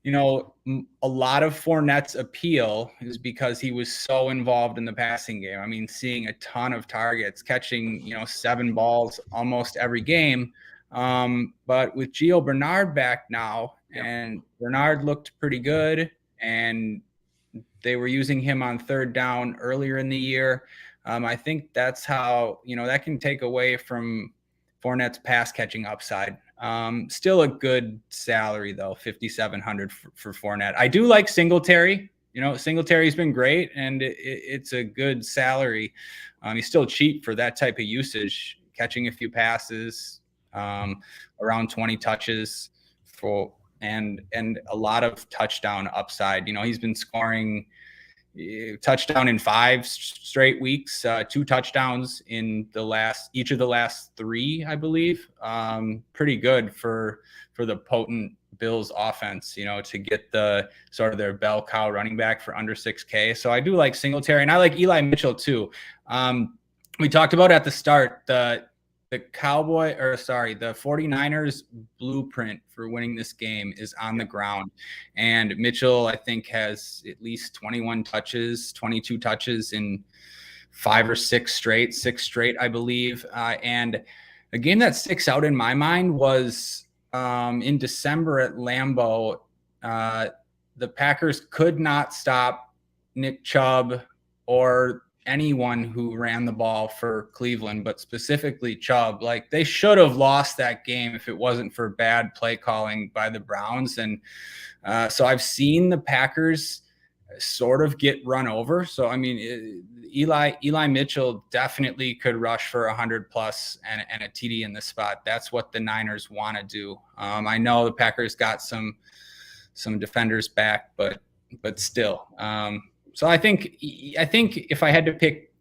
a lot of Fournette's appeal is because he was so involved in the passing game. I mean, seeing a ton of targets, catching, 7 balls almost every game. But with Gio Bernard back now, and Bernard looked pretty good, and they were using him on third down earlier in the year. I think that's how, that can take away from Fournette's pass catching upside. Still a good salary though, 5,700 for Fournette. I do like Singletary. Singletary's been great, and it's a good salary. He's still cheap for that type of usage, catching a few passes, around 20 touches and a lot of touchdown upside. He's been scoring touchdown in 5 straight weeks, 2 touchdowns in each of the last 3, I believe. Pretty good for the potent Bills offense, to get the sort of their bell cow running back for under 6K. So I do like Singletary, and I like Eli Mitchell too. We talked about at the start, the 49ers blueprint for winning this game is on the ground. And Mitchell, I think, has at least 22 touches in 5 or 6 straight, I believe. And a game that sticks out in my mind was in December at Lambeau. The Packers could not stop Nick Chubb or anyone who ran the ball for Cleveland, but specifically Chubb. Like, they should have lost that game if it wasn't for bad play calling by the Browns. And so I've seen the Packers sort of get run over. So, I mean, Eli Mitchell definitely could rush for 100 plus and a TD in this spot. That's what the Niners want to do. I know the Packers got some defenders back, but still, so I think if I had to pick,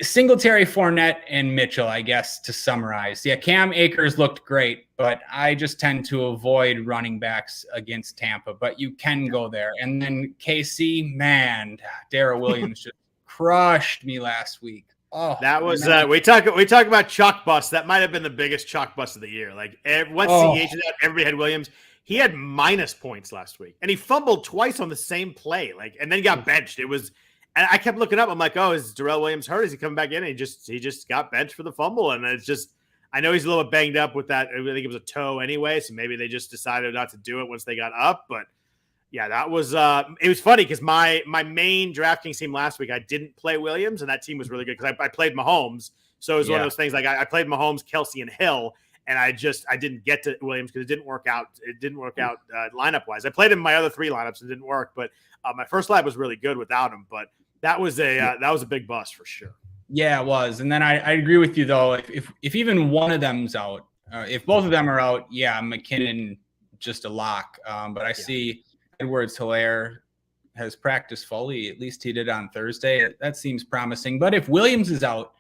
Singletary, Fournette, and Mitchell, I guess, to summarize. Yeah, Cam Akers looked great, but I just tend to avoid running backs against Tampa. But you can go there. And then KC, man, Darrell Williams just crushed me last week. Oh, that was we talk about chalk bust. That might have been the biggest chalk bust of the year. Like, once CH is out, everybody had Williams. He had minus points last week, and he fumbled twice on the same play. Like, and then he got benched. And I kept looking up. I'm like, oh, is Darrell Williams hurt? Is he coming back in? And he just got benched for the fumble. And it's just, I know he's a little bit banged up with that. I think it was a toe anyway, so maybe they just decided not to do it once they got up. But yeah, that was it was funny because my main DraftKings team last week, I didn't play Williams, and that team was really good because I played Mahomes. So it was one of those things like I played Mahomes, Kelsey, and Hill, and I didn't get to Williams because it didn't work out. It didn't work out lineup wise. I played him in my other 3 lineups and it didn't work, but my first lineup was really good without him. But that was a big bust for sure. Yeah, it was. And then I agree with you though. If even one of them's out, if both of them are out, yeah, McKinnon just a lock. But I see Edwards-Helaire has practiced fully. At least he did on Thursday. That seems promising. But if Williams is out,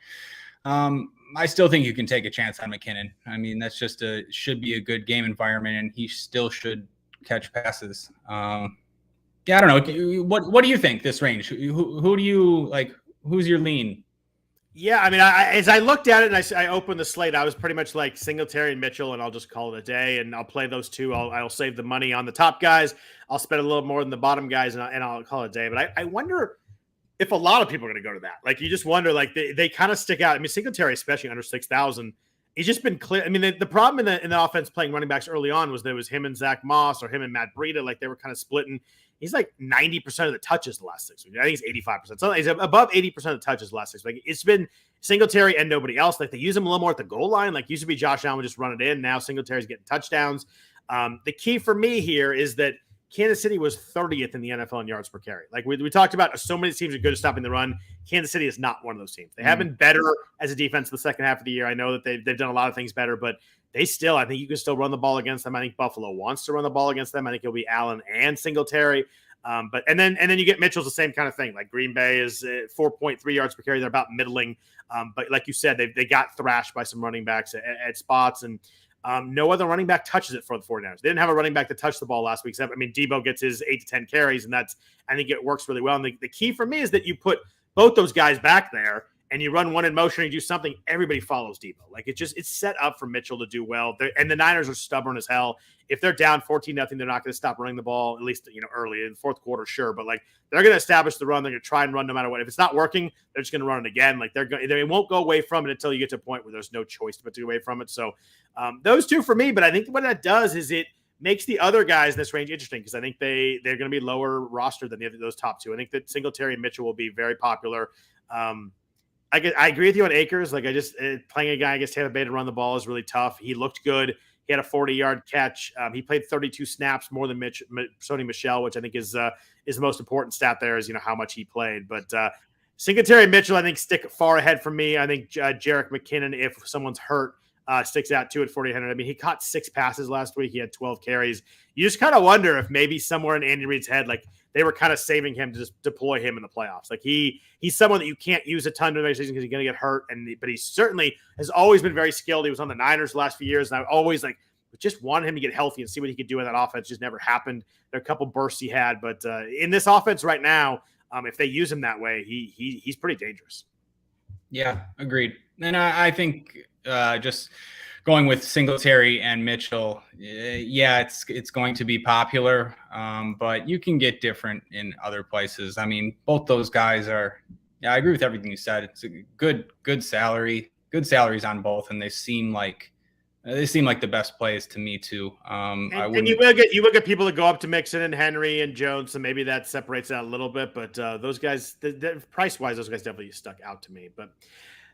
I still think you can take a chance on McKinnon. I mean, that's just should be a good game environment, and he still should catch passes. I don't know. What do you think this range? Who do you like? Who's your lean? Yeah, I mean, as I looked at it and I opened the slate, I was pretty much like Singletary and Mitchell, and I'll just call it a day, and I'll play those 2. I'll save the money on the top guys. I'll spend a little more than the bottom guys, and I'll call it a day. But I wonder if a lot of people are going to go to that. Like, you just wonder, like, they kind of stick out. I mean, Singletary, especially under 6,000, he's just been clear. I mean, the problem in the offense playing running backs early on was there was him and Zach Moss or him and Matt Breida. Like, they were kind of splitting. He's like 90% of the touches the last 6 weeks. I think he's 85%. So he's above 80% of the touches the last 6 weeks. Like, it's been Singletary and nobody else. Like, they use him a little more at the goal line. Like, used to be Josh Allen would just run it in. Now Singletary's getting touchdowns. The key for me here is that Kansas City was 30th in the NFL in yards per carry. Like we talked about, so many teams are good at stopping the run. Kansas City is not one of those teams. They have been better as a defense the second half of the year. I know that they've done a lot of things better, but I think you can still run the ball against them. I think Buffalo wants to run the ball against them. I think it'll be Allen and Singletary. But then you get Mitchell's the same kind of thing. Like Green Bay is 4.3 yards per carry. They're about middling. But like you said, they got thrashed by some running backs at spots, and no other running back touches it for the 49ers. They didn't have a running back that touched the ball last week. I mean, Debo gets his 8 to 10 carries, and I think it works really well. And the key for me is that you put both those guys back there and you run one in motion and you do something, everybody follows Debo. Like, it's set up for Mitchell to do well. And the Niners are stubborn as hell. If they're down 14-0, they're not going to stop running the ball, at least, early in the fourth quarter, sure. But like, they're going to establish the run. They're going to try and run no matter what. If it's not working, they're just going to run it again. Like, they won't go away from it until you get to a point where there's no choice but to go away from it. So those 2 for me, but I think what that does is it makes the other guys in this range interesting, because I think they're going to be lower roster than those top 2. I think that Singletary and Mitchell will be very popular. I agree with you on Akers. Like, playing a guy against Tampa Bay to run the ball is really tough. He looked good. He had a 40-yard catch. He played 32 snaps more than Sony Michel, which I think is the most important stat there, is how much he played. But Singletary and Mitchell, I think, stick far ahead from me. I think Jarrett McKinnon, if someone's hurt, sticks out too at 4,800. I mean, he caught 6 passes last week. He had 12 carries. You just kind of wonder if maybe somewhere in Andy Reid's head, like, they were kind of saving him to just deploy him in the playoffs. Like, he's someone that you can't use a ton during the season because he's going to get hurt. But he certainly has always been very skilled. He was on the Niners the last few years, and I always just wanted him to get healthy and see what he could do in that offense. Just never happened. There are a couple bursts he had, but in this offense right now, if they use him that way, he's pretty dangerous. Yeah, agreed. And I think just going with Singletary and Mitchell, it's going to be popular, but you can get different in other places. I mean, both those guys are. Yeah, I agree with everything you said. It's a good salary, good salaries on both, and they seem like the best plays to me too. And you will get people that go up to Mixon and Henry and Jones, so maybe that separates out a little bit. But those guys, price wise, those guys definitely stuck out to me. But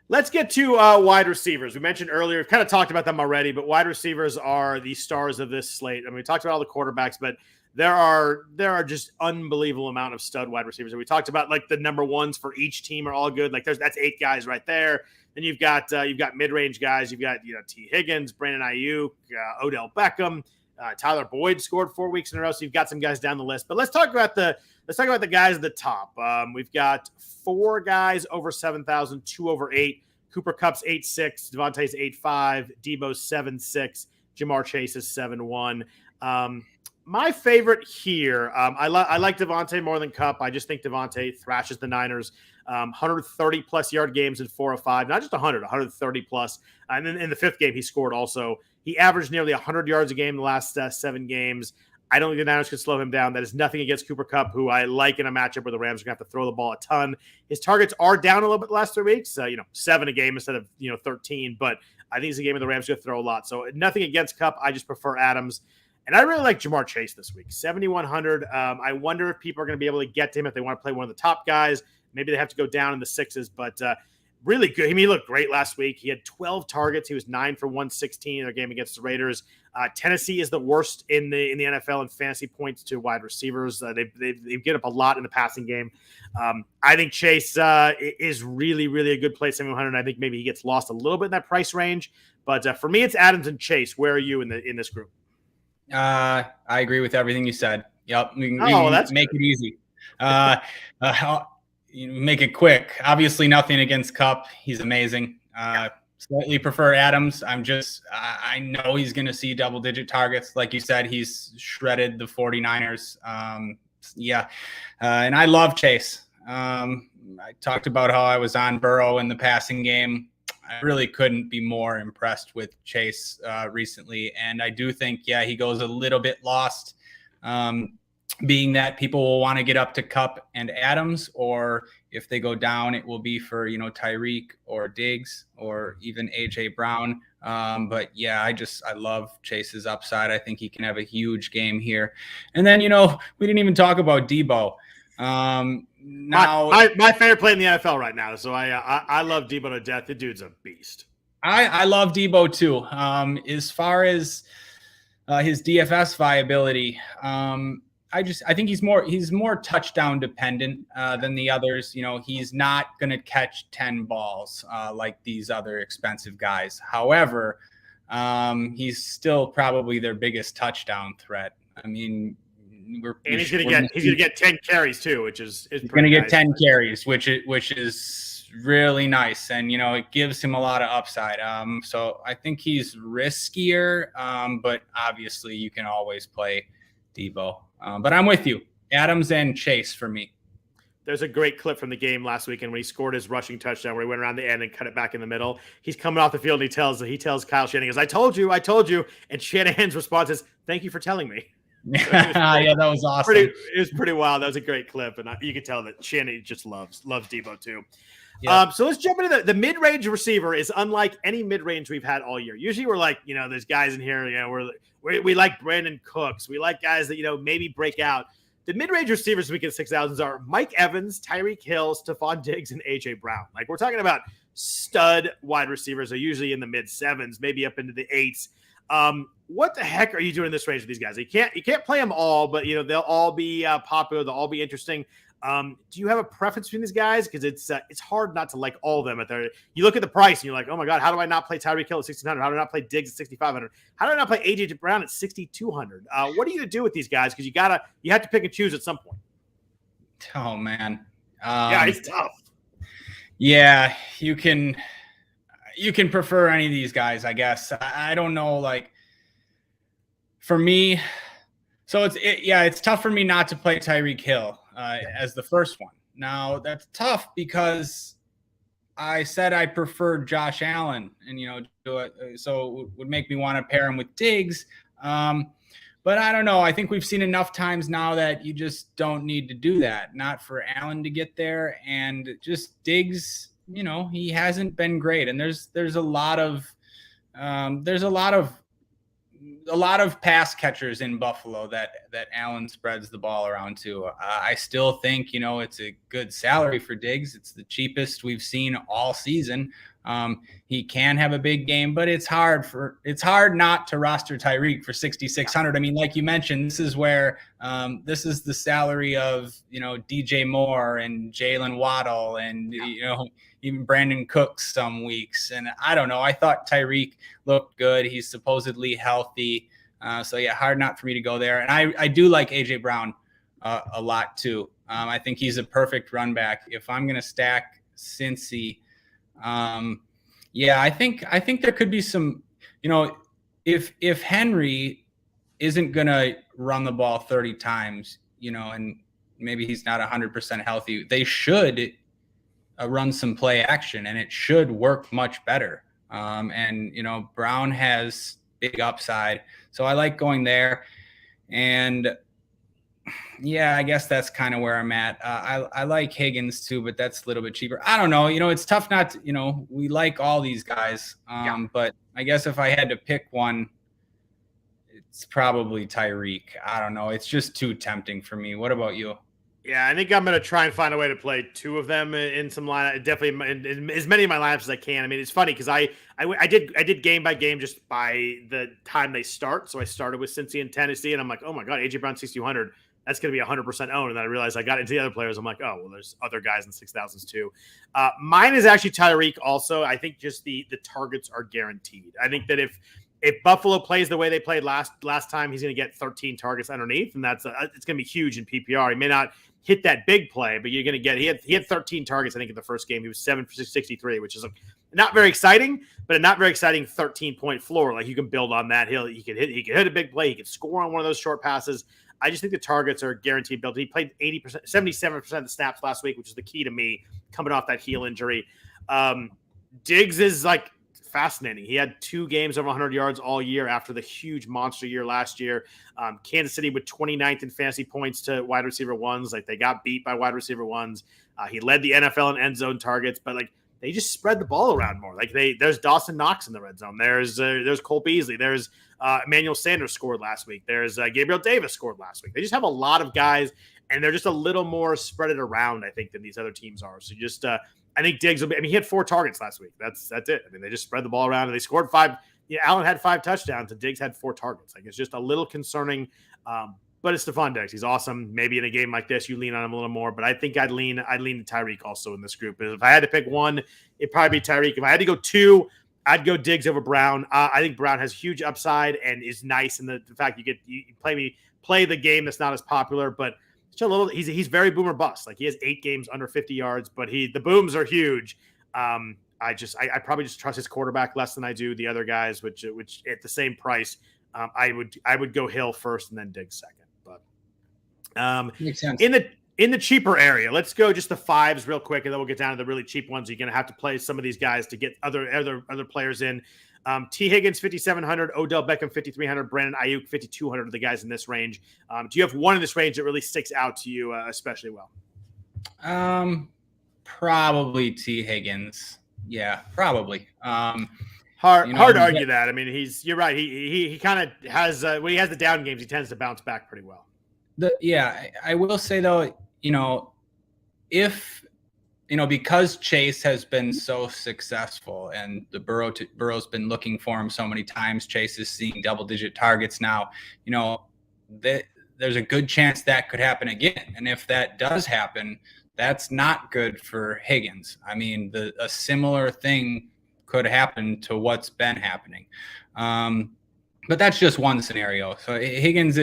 let's get to wide receivers. We mentioned earlier, we've kind of talked about them already, but wide receivers are the stars of this slate. I mean, we talked about all the quarterbacks, but there are just unbelievable amount of stud wide receivers. And we talked about like the number ones for each team are all good. Like that's 8 guys right there. Then you've got mid-range guys. You've got T. Higgins, Brandon Ayuk, Odell Beckham, Tyler Boyd scored 4 weeks in a row. So you've got some guys down the list. But let's talk about the guys at the top. We've got 4 guys over 7,000, 2 over 8. Cooper Kupp's 8.6, Devontae's 8.5, Debo's 7.6, Jamar Chase is 7.1. My favorite here, I like Devontae more than Kupp. I just think Devontae thrashes the Niners. 130-plus yard games in 4 of 5. Not just 130-plus. And then in the 5th game, he scored also. He averaged nearly 100 yards a game in the last 7 games. I don't think the Niners could slow him down. That is nothing against Cooper Kupp, who I like in a matchup where the Rams are going to have to throw the ball a ton. His targets are down a little bit the last 3 weeks. 7 a game instead of 13. But I think it's a game where the Rams are going to throw a lot. So nothing against Kupp. I just prefer Adams. And I really like Jamar Chase this week, 7,100. I wonder if people are going to be able to get to him if they want to play one of the top guys. Maybe they have to go down in the 6s, but really good. I mean, he looked great last week. He had 12 targets. He was 9 for 116 in their game against the Raiders. Tennessee is the worst in the NFL in fantasy points to wide receivers. They get up a lot in the passing game. I think Chase is really, really a good play, 700. I think maybe he gets lost a little bit in that price range. But for me, it's Adams and Chase. Where are you in this group? I agree with everything you said. Yep. That's make good. it easy. Make it quick. Obviously, nothing against Kupp. He's amazing. Slightly prefer Adams. I know he's going to see double-digit targets. Like you said, he's shredded the 49ers. And I love Chase. I talked about how I was on Burrow in the passing game. I really couldn't be more impressed with Chase recently. And I do think, he goes a little bit lost, being that people will want to get up to Kupp and Adams, or if they go down, it will be for, Tyreek or Diggs or even AJ Brown. But I love Chase's upside. I think he can have a huge game here. And then, we didn't even talk about Debo. Now my favorite play in the NFL right now. So I love Debo to death. The dude's a beast. I love Debo too. As far as his DFS viability, I think he's more touchdown dependent than the others. He's not going to catch 10 balls like these other expensive guys. However, he's still probably their biggest touchdown threat. I mean, he's going to get 10 carries too, which is going to get 10 carries, which is really nice, and it gives him a lot of upside. So I think he's riskier, but obviously you can always play Debo. But I'm with you. Adams and Chase for me. There's a great clip from the game last weekend when he scored his rushing touchdown where he went around the end and cut it back in the middle. He's coming off the field and he tells Kyle Shanahan, I told you. And Shanahan's response is, thank you for telling me. So that was awesome. It was pretty wild. That was a great clip. And you could tell that Shanahan just loves Debo too. Yep. So let's jump into the mid-range receiver is unlike any mid-range we've had all year. Usually we're like, there's guys in here, we like Brandon Cooks. We like guys that, maybe break out. The mid-range receivers we get 6,000s are Mike Evans, Tyreek Hill, Stephon Diggs, and A.J. Brown. Like, we're talking about stud wide receivers. They're usually in the mid-7s, maybe up into the 8s. What the heck are you doing in this range with these guys? You can't play them all, but, they'll all be popular. They'll all be interesting. Do you have a preference between these guys? Because it's hard not to like all of them. You look at the price and you're like, oh my God, how do I not play Tyreek Hill at 1,600? How do I not play Diggs at 6,500? How do I not play AJ Brown at 6,200? What are you gonna do with these guys? Because you have to pick and choose at some point. Oh man, it's tough. Yeah, you can prefer any of these guys, I guess. I don't know, like for me. So it's tough for me not to play Tyreek Hill as the first one. Now that's tough because I said I preferred Josh Allen, and so it would make me want to pair him with Diggs. But I don't know. I think we've seen enough times now that you just don't need to do that. Not for Allen to get there, and just Diggs. He hasn't been great, and there's a lot of pass catchers in Buffalo that Allen spreads the ball around to. I still think, it's a good salary for Diggs. It's the cheapest we've seen all season. He can have a big game, but it's hard not to roster Tyreek for 6,600. I mean, like you mentioned, this is where this is the salary of, DJ Moore and Jalen Waddle and, even Brandon Cooks some weeks. And I don't know. I thought Tyreek looked good. He's supposedly healthy. So hard not for me to go there. And I do like AJ Brown a lot too. I think he's a perfect run back. If I'm going to stack Cincy, I think there could be some, if Henry isn't going to run the ball 30 times, and maybe he's not 100% healthy, they should run some play action, and it should work much better. And Brown has big upside, so I like going there. And I guess that's kind of where I'm at. I like Higgins too, but that's a little bit cheaper. I don't know. It's tough not to, we like all these guys. But I guess if I had to pick one, it's probably Tyreek. I don't know. It's just too tempting for me. What about you? Yeah, I think I'm going to try and find a way to play two of them in some line. Definitely in as many of my lineups as I can. I mean, it's funny because I did game by game just by the time they start. So I started with Cincy and Tennessee, and I'm like, oh my god, AJ Brown 6,200. That's going to be 100% owned. And then I realized I got into the other players. I'm like, oh well, there's other guys in 6,000s too. Mine is actually Tyreek. Also, I think just the targets are guaranteed. I think that if Buffalo plays the way they played last time, he's going to get 13 targets underneath, and it's going to be huge in PPR. He may not hit that big play, but you're going to get he had 13 targets. I think in the first game he was 7 for 63, which is not very exciting, but a not very exciting 13-point floor. Like you can build on that. He can hit a big play. He can score on one of those short passes. I just think the targets are guaranteed built. He played 80%, 77% of the snaps last week, which is the key to me coming off that heel injury. Diggs is like fascinating. He had 2 games over 100 yards all year after the huge monster year last year. Kansas City with 29th in fantasy points to wide receiver ones. Like they got beat by wide receiver ones. He led the NFL in end zone targets, but like they just spread the ball around more. Like there's Dawson Knox in the red zone. There's Cole Beasley. There's Emmanuel Sanders scored last week. There's Gabriel Davis scored last week. They just have a lot of guys, and they're just a little more spread it around, I think, than these other teams are. So just I think Diggs will be. I mean, he had 4 targets last week. That's it. I mean, they just spread the ball around and they scored 5. Allen had 5 touchdowns and Diggs had 4 targets. Like it's just a little concerning. But it's Stephon Diggs. He's awesome. Maybe in a game like this, you lean on him a little more. But I think I'd lean to Tyreek also in this group. If I had to pick one, it'd probably be Tyreek. If I had to go 2, I'd go Diggs over Brown. I think Brown has huge upside and is nice in the fact you play the game that's not as popular, but just a little. He's very boomer bust. Like he has 8 games under 50 yards, but the booms are huge. I probably just trust his quarterback less than I do the other guys, which at the same price, I would go Hill first and then Diggs second. But Makes sense. In the cheaper area, let's go just the 5s real quick, and then we'll get down to the really cheap ones. You're going to have to play some of these guys to get other players in. T. Higgins, 5,700. Odell Beckham, 5,300. Brandon Ayuk, 5,200 of the guys in this range. Do you have one in this range that really sticks out to you especially well? Probably T. Higgins. Yeah, probably. Hard to argue that. I mean, you're right. He kind of has when he has the down games, he tends to bounce back pretty well. I will say though, if because Chase has been so successful and the Burrow's been looking for him so many times, Chase is seeing double-digit targets now. There's a good chance that could happen again, and if that does happen, that's not good for Higgins. I mean, a similar thing could happen to what's been happening, but that's just one scenario. So Higgins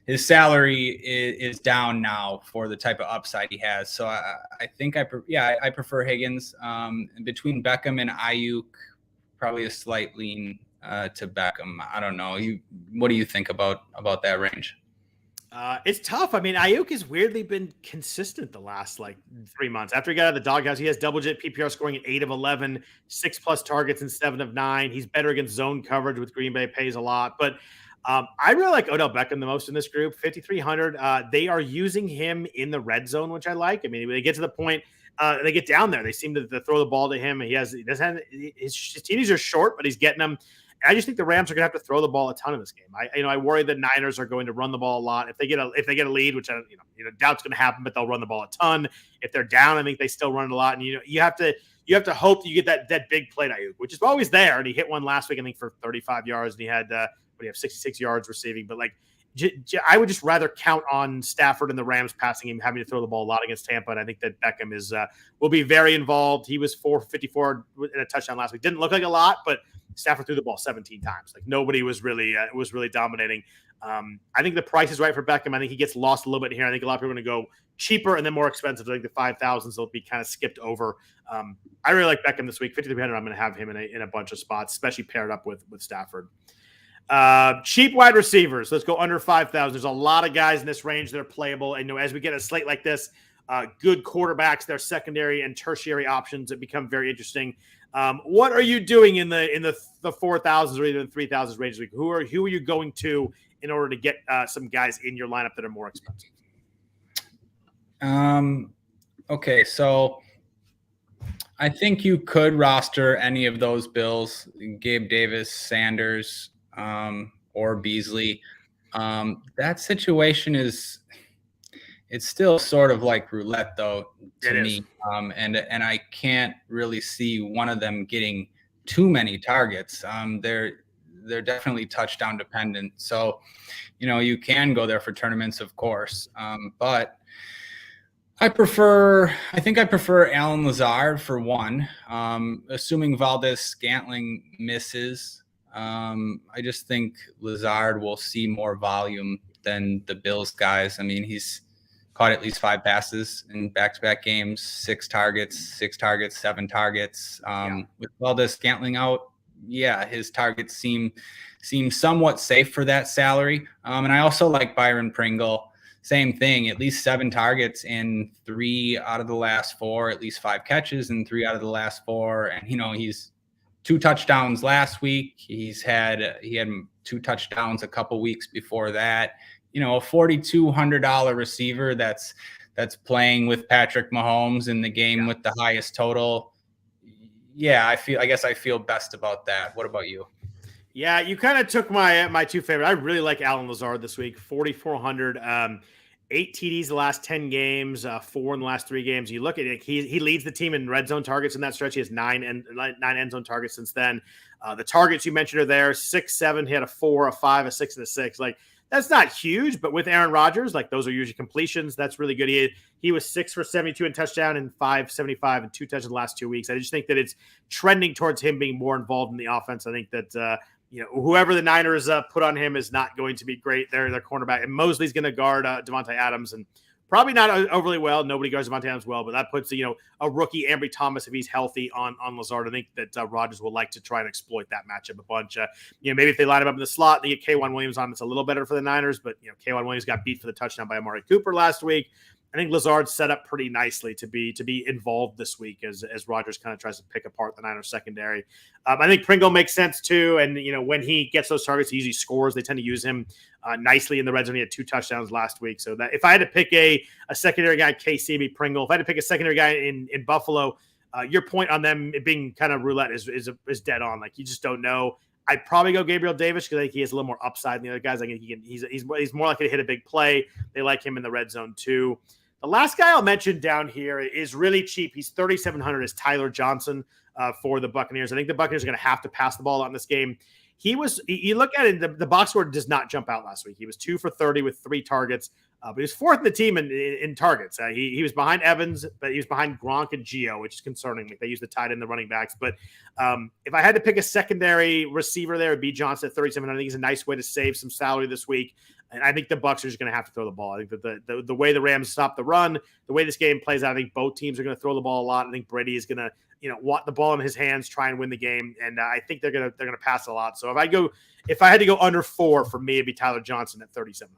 his salary is down now for the type of upside he has. So I think I prefer Higgins. Between Beckham and Ayuk, probably a slight lean to Beckham. I don't know. What do you think about that range? It's tough. I mean, Ayuk has weirdly been consistent the last 3 months. After he got out of the doghouse, he has double-digit PPR scoring at 8 of 11, 6+ targets in 7 of 9. He's better against zone coverage with Green Bay, pays a lot. But I really like Odell Beckham the most in this group, 5,300. They are using him in the red zone, which I like. I mean, when they get to the point, they get down there, they seem to throw the ball to him. His TDs are short, but he's getting them. And I just think the Rams are going to have to throw the ball a ton in this game. I worry that Niners are going to run the ball a lot. If they get a lead, which I doubt's going to happen, but they'll run the ball a ton. If they're down, I think they still run it a lot. And you have to hope that you get that big play to Ayuk, which is always there. And he hit one last week, I think, for 35 yards, and he had 66 yards receiving. But I would just rather count on Stafford and the Rams passing him, having to throw the ball a lot against Tampa. And I think that Beckham will be very involved. He was 454 in a touchdown last week. Didn't look like a lot, but Stafford threw the ball 17 times. Nobody was really dominating. I think the price is right for Beckham. I think he gets lost a little bit here. I think a lot of people are going to go cheaper and then more expensive. I think the 5,000s will be kind of skipped over. I really like Beckham this week. 5,300. I'm going to have him in a bunch of spots, especially paired up with Stafford. Cheap wide receivers. Let's go under 5,000. There's a lot of guys in this range that are playable. And as we get a slate like this, good quarterbacks, their secondary and tertiary options that become very interesting. What are you doing in the 4,000s or even 3,000s range this week? Who are you going to in order to get some guys in your lineup that are more expensive? Okay, so I think you could roster any of those Bills, Gabe Davis, Sanders, or Beasley. That situation is It's still sort of like roulette, though, to It me. is. And I can't really see one of them getting too many targets. They're definitely touchdown dependent. So, you can go there for tournaments, of course. But I think I prefer Alan Lazard for one. Assuming Valdez-Scantling misses, I just think Lazard will see more volume than the Bills guys. I mean, he's caught at least 5 passes in back-to-back games, 6 targets, 7 targets. With Valdez-Scantling out, his targets seem somewhat safe for that salary. And I also like Byron Pringle. Same thing, at least 7 targets in 3 out of the last 4, at least 5 catches in 3 out of the last 4. And, he's 2 touchdowns last week. He had 2 touchdowns a couple weeks before that. A $4,200 receiver that's playing with Patrick Mahomes in the game with the highest total. Yeah, I guess I feel best about that. What about you? Yeah, you kind of took my 2 favorite. I really like Alan Lazard this week, 4,400. 8 TDs the last 10 games, 4 in the last 3 games. You look at it, he leads the team in red zone targets in that stretch. He has 9 end zone targets since then. The targets you mentioned are there, 6, 7. He had a 4, a 5, a 6, and a 6. Like, that's not huge, but with Aaron Rodgers, like, those are usually completions. That's really good. He was 6 for 72 in touchdown and 575 and 2 touchdowns in the last 2 weeks. I just think that it's trending towards him being more involved in the offense. I think that whoever the Niners put on him is not going to be great. Their cornerback, and Mosley's going to guard Devonte Adams, and probably not overly well. Nobody guards Devonte Adams well, but that puts a rookie Ambry Thomas, if he's healthy, on Lazard. I think that Rodgers will like to try and exploit that matchup a bunch. Maybe if they line him up in the slot, they get K'Wan Williams on. It's a little better for the Niners, but K'Wan Williams got beat for the touchdown by Amari Cooper last week. I think Lazard's set up pretty nicely to be involved this week as Rodgers kind of tries to pick apart the Niners secondary. I think Pringle makes sense too, and when he gets those targets, he usually scores. They tend to use him nicely in the red zone. He had 2 touchdowns last week. So that if I had to pick a secondary guy, KC, Pringle. If I had to pick a secondary guy in Buffalo, your point on them being kind of roulette is dead on. Like, you just don't know. I'd probably go Gabriel Davis because I think he has a little more upside than the other guys. I think he's more likely to hit a big play. They like him in the red zone too. The last guy I'll mention down here is really cheap. He's 3,700. Is Tyler Johnson for the Buccaneers. I think the Buccaneers are going to have to pass the ball out in this game. You look at it, the box score does not jump out last week. He was 2 for 30 with 3 targets, but he was 4th in the team in targets. He was behind Evans, but he was behind Gronk and Gio, which is concerning. Like, they use the tight end, the running backs. But if I had to pick a secondary receiver there, it'd be Johnson at 3,700. I think he's a nice way to save some salary this week. And I think the Bucs are just going to have to throw the ball. I think that the way the Rams stop the run, the way this game plays out, I think both teams are going to throw the ball a lot. I think Brady is going to, want the ball in his hands, try and win the game, and I think they're going to pass a lot. So if I had to go under 4, for me, it'd be Tyler Johnson at 3,700.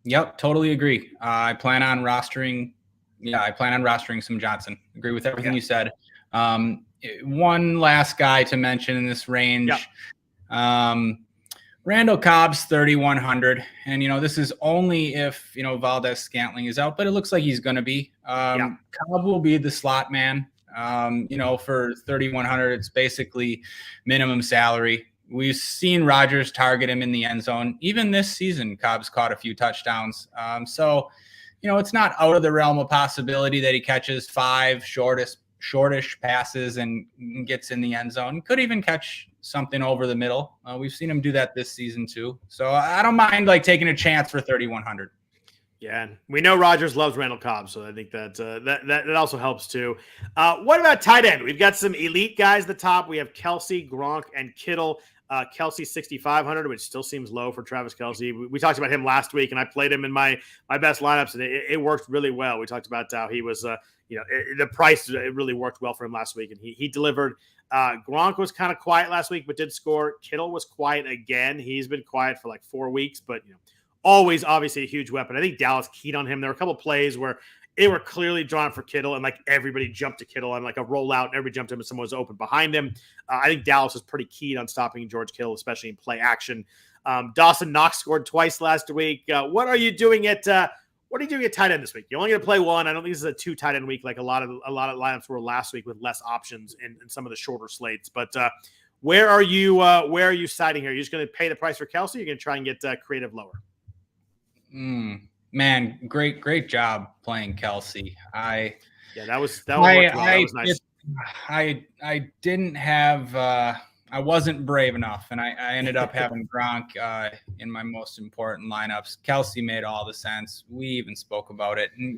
Yep, totally agree. I plan on rostering some Johnson. Agree with everything you said. One last guy to mention in this range. Yep. Randall Cobb's 3,100. And, this is only if, Valdez-Scantling is out, but it looks like he's going to be. Cobb will be the slot man. For 3,100, it's basically minimum salary. We've seen Rodgers target him in the end zone. Even this season, Cobb's caught a few touchdowns. So, it's not out of the realm of possibility that he catches 5 shortish passes and gets in the end zone. Could even catch something over the middle. We've seen him do that this season too. So I don't mind taking a chance for 3,100. Yeah, we know Rodgers loves Randall Cobb, so I think that also helps too. What about tight end? We've got some elite guys at the top. We have Kelsey, Gronk, and Kittle. Kelsey 6,500, which still seems low for Travis Kelsey. We talked about him last week, and I played him in my best lineups, and it worked really well. We talked about how he was, the price, it really worked well for him last week, and he delivered. Gronk was kind of quiet last week, but did score. Kittle was quiet again. He's been quiet for 4 weeks, but always obviously a huge weapon. I think Dallas keyed on him. There were a couple of plays where they were clearly drawn for Kittle, and everybody jumped to Kittle on a rollout, and everybody jumped him and someone was open behind him. I think Dallas was pretty keen on stopping George Kittle, especially in play action. Dawson Knox scored twice last week. What are you doing at tight end this week? You're only going to play 1. I don't think this is a 2 tight end week like a lot of lineups were last week with less options in some of the shorter slates. But where are you siding here? Are you just going to pay the price for Kelsey? Or you're going to try and get creative lower? Man, great job playing Kelsey. That was nice. I didn't have I wasn't brave enough, and I ended up having Gronk in my most important lineups. Kelsey made all the sense. We even spoke about it. And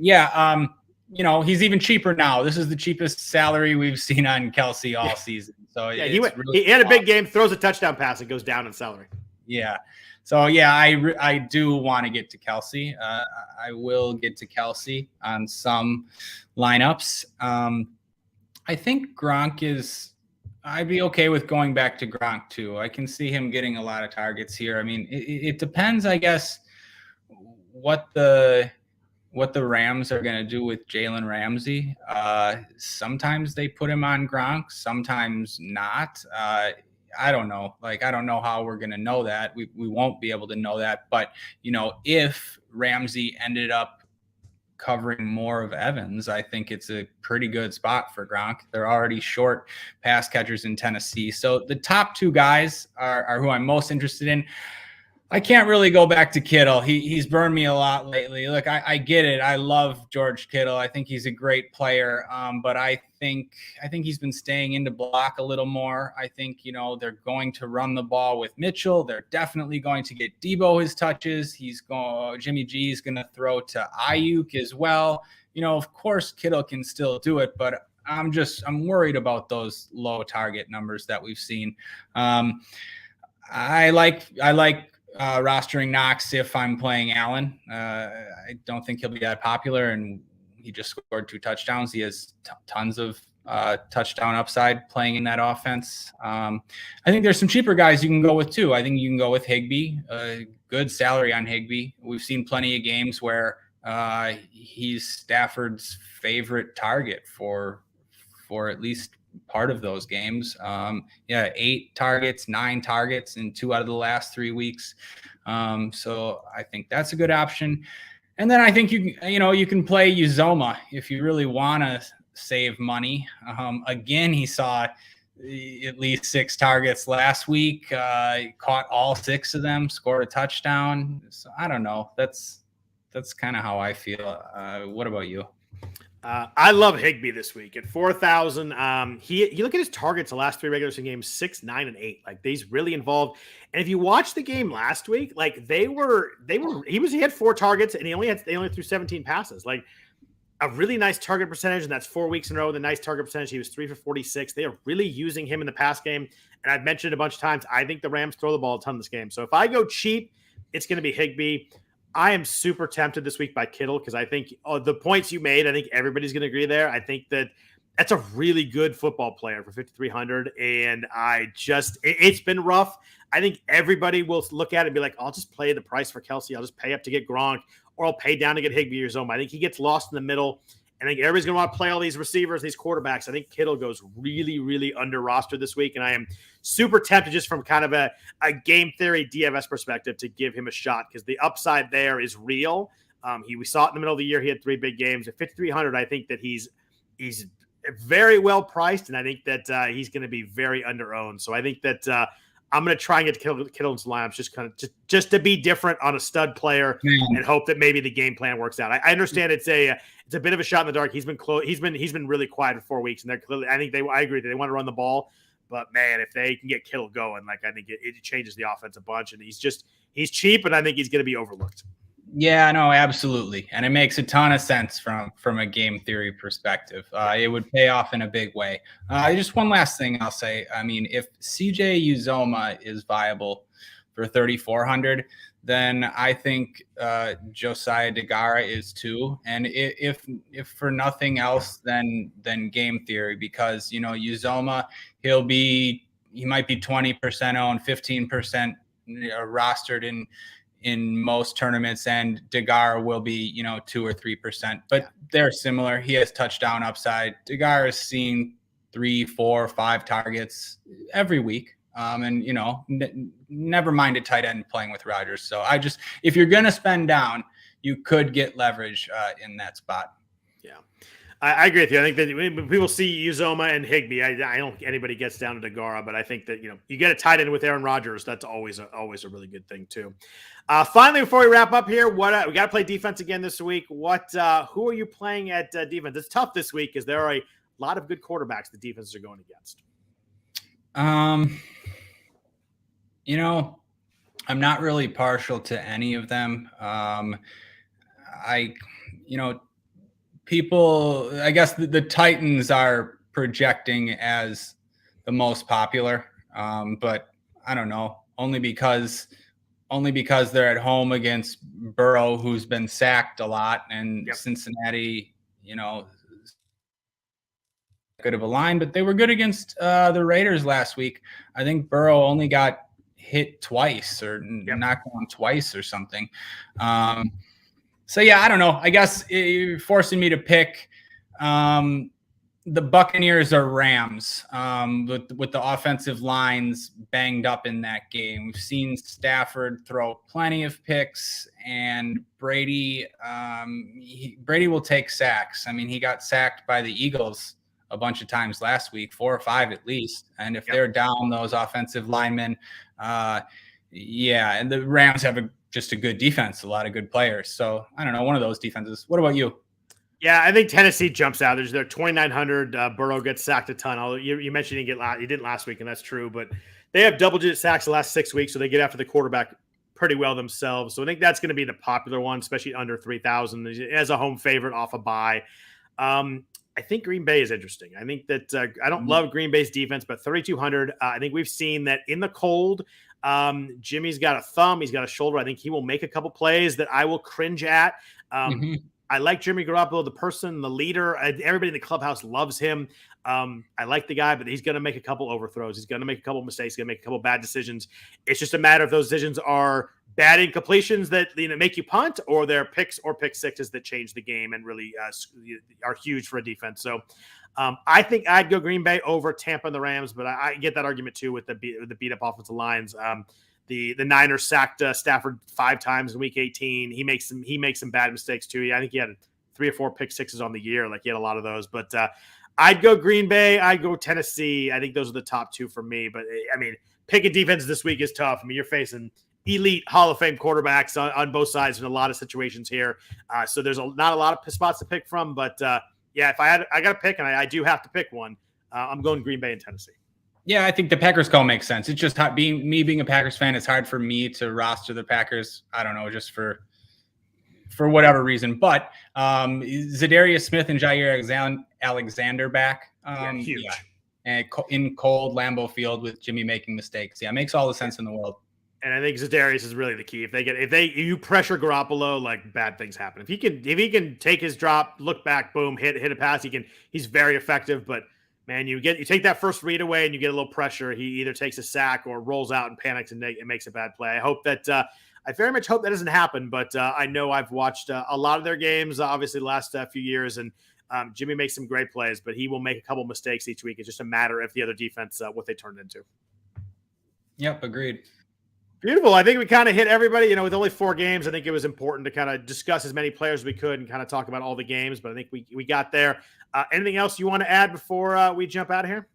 he's even cheaper now. This is the cheapest salary we've seen on Kelsey all season. So he had a big game, throws a touchdown pass, and goes down in salary. Yeah. So I do want to get to Kelsey. I will get to Kelsey on some lineups. I think Gronk I'd be okay with going back to Gronk too. I can see him getting a lot of targets here. I mean, it depends, I guess, what the Rams are going to do with Jalen Ramsey. Sometimes they put him on Gronk, sometimes not. I don't know. I don't know how we're going to know that. We won't be able to know that. But, if Ramsey ended up covering more of Evans, I think it's a pretty good spot for Gronk. They're already short pass catchers in Tennessee. So the top two guys are who I'm most interested in. I can't really go back to Kittle. He's burned me a lot lately. Look, I get it. I love George Kittle. I think he's a great player. But I think he's been staying into block a little more. I think, they're going to run the ball with Mitchell. They're definitely going to get Debo his touches. Jimmy G is going to throw to Ayuk as well. Of course Kittle can still do it, but I'm worried about those low target numbers that we've seen. I like rostering Knox if I'm playing Allen. I don't think he'll be that popular, and he just scored 2 touchdowns. He has tons of touchdown upside playing in that offense. I think there's some cheaper guys you can go with too. I think you can go with Higbee. Good salary on Higbee. We've seen plenty of games where he's Stafford's favorite target for at least part of those games. 8 targets, 9 targets in 2 out of the last 3 weeks. So I think that's a good option. And then I think you can play Uzoma if you really want to save money. Again, he saw at least 6 targets last week, caught all 6 of them, scored a touchdown. So I don't know. That's kind of how I feel. What about you? I love Higbee this week at 4,000. You look at his targets the last 3 regular season games, 6, 9, and 8. He's really involved. And if you watch the game last week, he had 4 targets and they only threw 17 passes. A really nice target percentage, and that's 4 weeks in a row with a nice target percentage. He was 3 for 46. They are really using him in the pass game. And I've mentioned it a bunch of times, I think the Rams throw the ball a ton this game. So if I go cheap, it's going to be Higbee. I am super tempted this week by Kittle because I think the points you made, I think everybody's going to agree there. I think that's a really good football player for 5,300. And it's been rough. I think everybody will look at it and be like, I'll just play the price for Kelsey. I'll just pay up to get Gronk, or I'll pay down to get Higbee or Zoma. I think he gets lost in the middle. And I think everybody's going to want to play all these receivers, these quarterbacks. I think Kittle goes really, really under roster this week. And I am super tempted just from kind of a game theory DFS perspective to give him a shot because the upside there is real. We saw it in the middle of the year. He had 3 big games. At 5,300, I think that he's very well priced. And I think that he's going to be very under-owned. So I think that I'm going to try and get Kittle into lineups just to be different on a stud player and hope that maybe the game plan works out. I understand it's a bit of a shot in the dark. He's been close. He's been really quiet for 4 weeks, and they're clearly. I agree that they want to run the ball, but man, if they can get Kittle going, I think it changes the offense a bunch. And he's cheap, and I think he's going to be overlooked. Yeah, no, absolutely. And it makes a ton of sense from a game theory perspective. It would pay off in a big way. Just one last thing I'll say. I mean, if CJ Uzoma is viable for 3,400, then I think Josiah DeGuara is too. And if for nothing else, then game theory, because, Uzoma, he might be 20% owned, 15% rostered in most tournaments, and DeGuara will be, 2 or 3%, but they're similar. He has touchdown upside. DeGuara is seeing 3, 4, 5 targets every week. And never mind a tight end playing with Rodgers. So if you're going to spend down, you could get leverage in that spot. Yeah. I agree with you. I think that when people see Uzoma and Higbee, I don't think anybody gets down to Degara, but I think that, you get a tight end with Aaron Rodgers. That's always a really good thing too. Finally, before we wrap up here, we got to play defense again this week. Who are you playing at defense? It's tough this week because there are a lot of good quarterbacks the defenses are going against. I'm not really partial to any of them. People, I guess the Titans are projecting as the most popular, but I don't know, only because they're at home against Burrow, who's been sacked a lot, and Cincinnati, good of a line, but they were good against the Raiders last week. I think Burrow only got hit twice or knocked on twice or something. So yeah, I don't know. I guess you're forcing me to pick. The Buccaneers or Rams, with the offensive lines banged up in that game. We've seen Stafford throw plenty of picks, and Brady will take sacks. I mean, he got sacked by the Eagles a bunch of times last week, 4 or 5 at least. And if they're down those offensive linemen, and the Rams have just a good defense, a lot of good players. So I don't know, one of those defenses. What about you? Yeah, I think Tennessee jumps out. They're 2,900. Burrow gets sacked a ton. Although you mentioned he didn't last week, and that's true. But they have double-digit sacks the last 6 weeks, so they get after the quarterback pretty well themselves. So I think that's going to be the popular one, especially under 3,000 as a home favorite off a bye. I think Green Bay is interesting. I think that I don't love Green Bay's defense, but 3,200. I think we've seen that in the cold. Jimmy's got a thumb. He's got a shoulder. I think he will make a couple plays that I will cringe at. I like Jimmy Garoppolo, the person, the leader. Everybody in the clubhouse loves him. I like the guy, but he's going to make a couple overthrows. He's going to make a couple mistakes. He's going to make a couple bad decisions. It's just a matter of those decisions are bad incompletions that make you punt, or they're picks or pick sixes that change the game and really are huge for a defense. So I think I'd go Green Bay over Tampa and the Rams, but I get that argument too with the beat up offensive lines. The Niners sacked Stafford 5 times in Week 18. He makes some bad mistakes too. I think he had 3 or 4 pick sixes on the year. Like, he had a lot of those. But I'd go Green Bay. I'd go Tennessee. I think those are the top 2 for me. But I mean, picking defense this week is tough. I mean, you're facing elite Hall of Fame quarterbacks on both sides in a lot of situations here. So there's not a lot of spots to pick from. But if I got to pick, and I do have to pick one, I'm going Green Bay and Tennessee. Yeah, I think the Packers call makes sense. It's just being a Packers fan, it's hard for me to roster the Packers. I don't know, just for whatever reason. But Zadarius Smith and Jair Alexander back. Huge. Yeah. And in cold Lambeau Field with Jimmy making mistakes. Yeah, it makes all the sense in the world. And I think Zadarius is really the key. If you pressure Garoppolo, like, bad things happen. If he can take his drop, look back, boom, hit a pass, he's very effective. But man, you take that first read away and you get a little pressure. He either takes a sack or rolls out and panics and it makes a bad play. I very much hope that doesn't happen, but I know I've watched a lot of their games, obviously the last few years, and Jimmy makes some great plays, but he will make a couple mistakes each week. It's just a matter of the other defense, what they turned into. Yep, agreed. Beautiful. I think we kind of hit everybody. With only 4 games, I think it was important to kind of discuss as many players as we could and kind of talk about all the games, but I think we got there. Anything else you want to add before we jump out of here?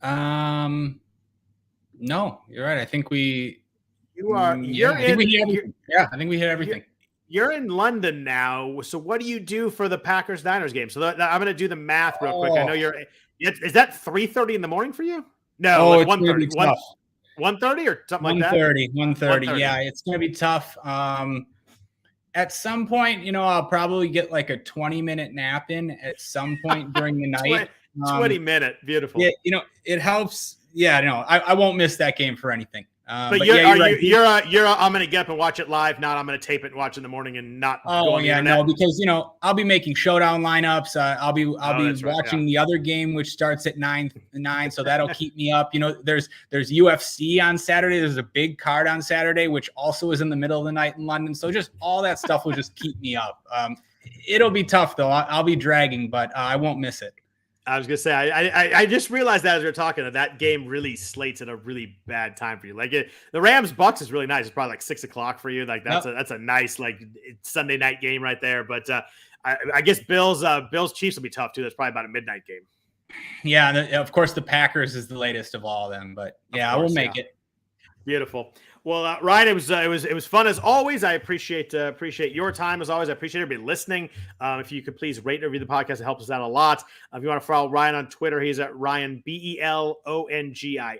No, you're right. I think we I think we hit everything. You're in London now. So what do you do for the Packers Niners game? So I'm going to do the math real quick. I know is that 3:30 in the morning for you? No, like 1:30. 1:30 or something like that? 1:30. Yeah, it's going to be tough. At some point, I'll probably get like a 20-minute nap in at some point during the night. 20-minute. Beautiful. Yeah, it helps. Yeah, no, I won't miss that game for anything. But you're I'm going to get up and watch it live. Not I'm going to tape it and watch it in the morning and not. Oh yeah, no, because I'll be making showdown lineups. I'll be watching the other game, which starts at 9, so that'll keep me up. There's UFC on Saturday. There's a big card on Saturday, which also is in the middle of the night in London. So just all that stuff will just keep me up. It'll be tough though. I'll be dragging, but I won't miss it. I was gonna say, I just realized that as we were talking that game really slates at a really bad time for you. Like the Rams Bucks is really nice. It's probably like 6 o'clock for you. Like that's a nice like Sunday night game right there. But I guess Bills Chiefs will be tough too. That's probably about a midnight game. Yeah, and of course the Packers is the latest of all of them. But yeah, we'll make it. Beautiful. Well, Ryan, it was fun as always. I appreciate your time as always. I appreciate everybody listening. If you could please rate and review the podcast, it helps us out a lot. If you want to follow Ryan on Twitter, he's at Ryan Belongia.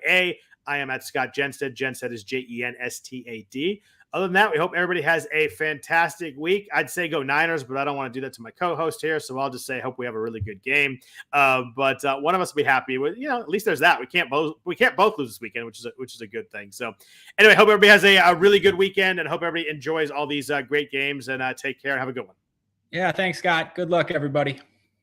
I am at Scott Jenstad. Jenstad is Jenstad. Other than that, we hope everybody has a fantastic week. I'd say go Niners, but I don't want to do that to my co-host here, so I'll just say hope we have a really good game. But one of us will be happy with, at least there's that. We can't both lose this weekend, which is a good thing. So anyway, hope everybody has a really good weekend, and hope everybody enjoys all these great games. And take care. Have a good one. Yeah, thanks, Scott. Good luck, everybody.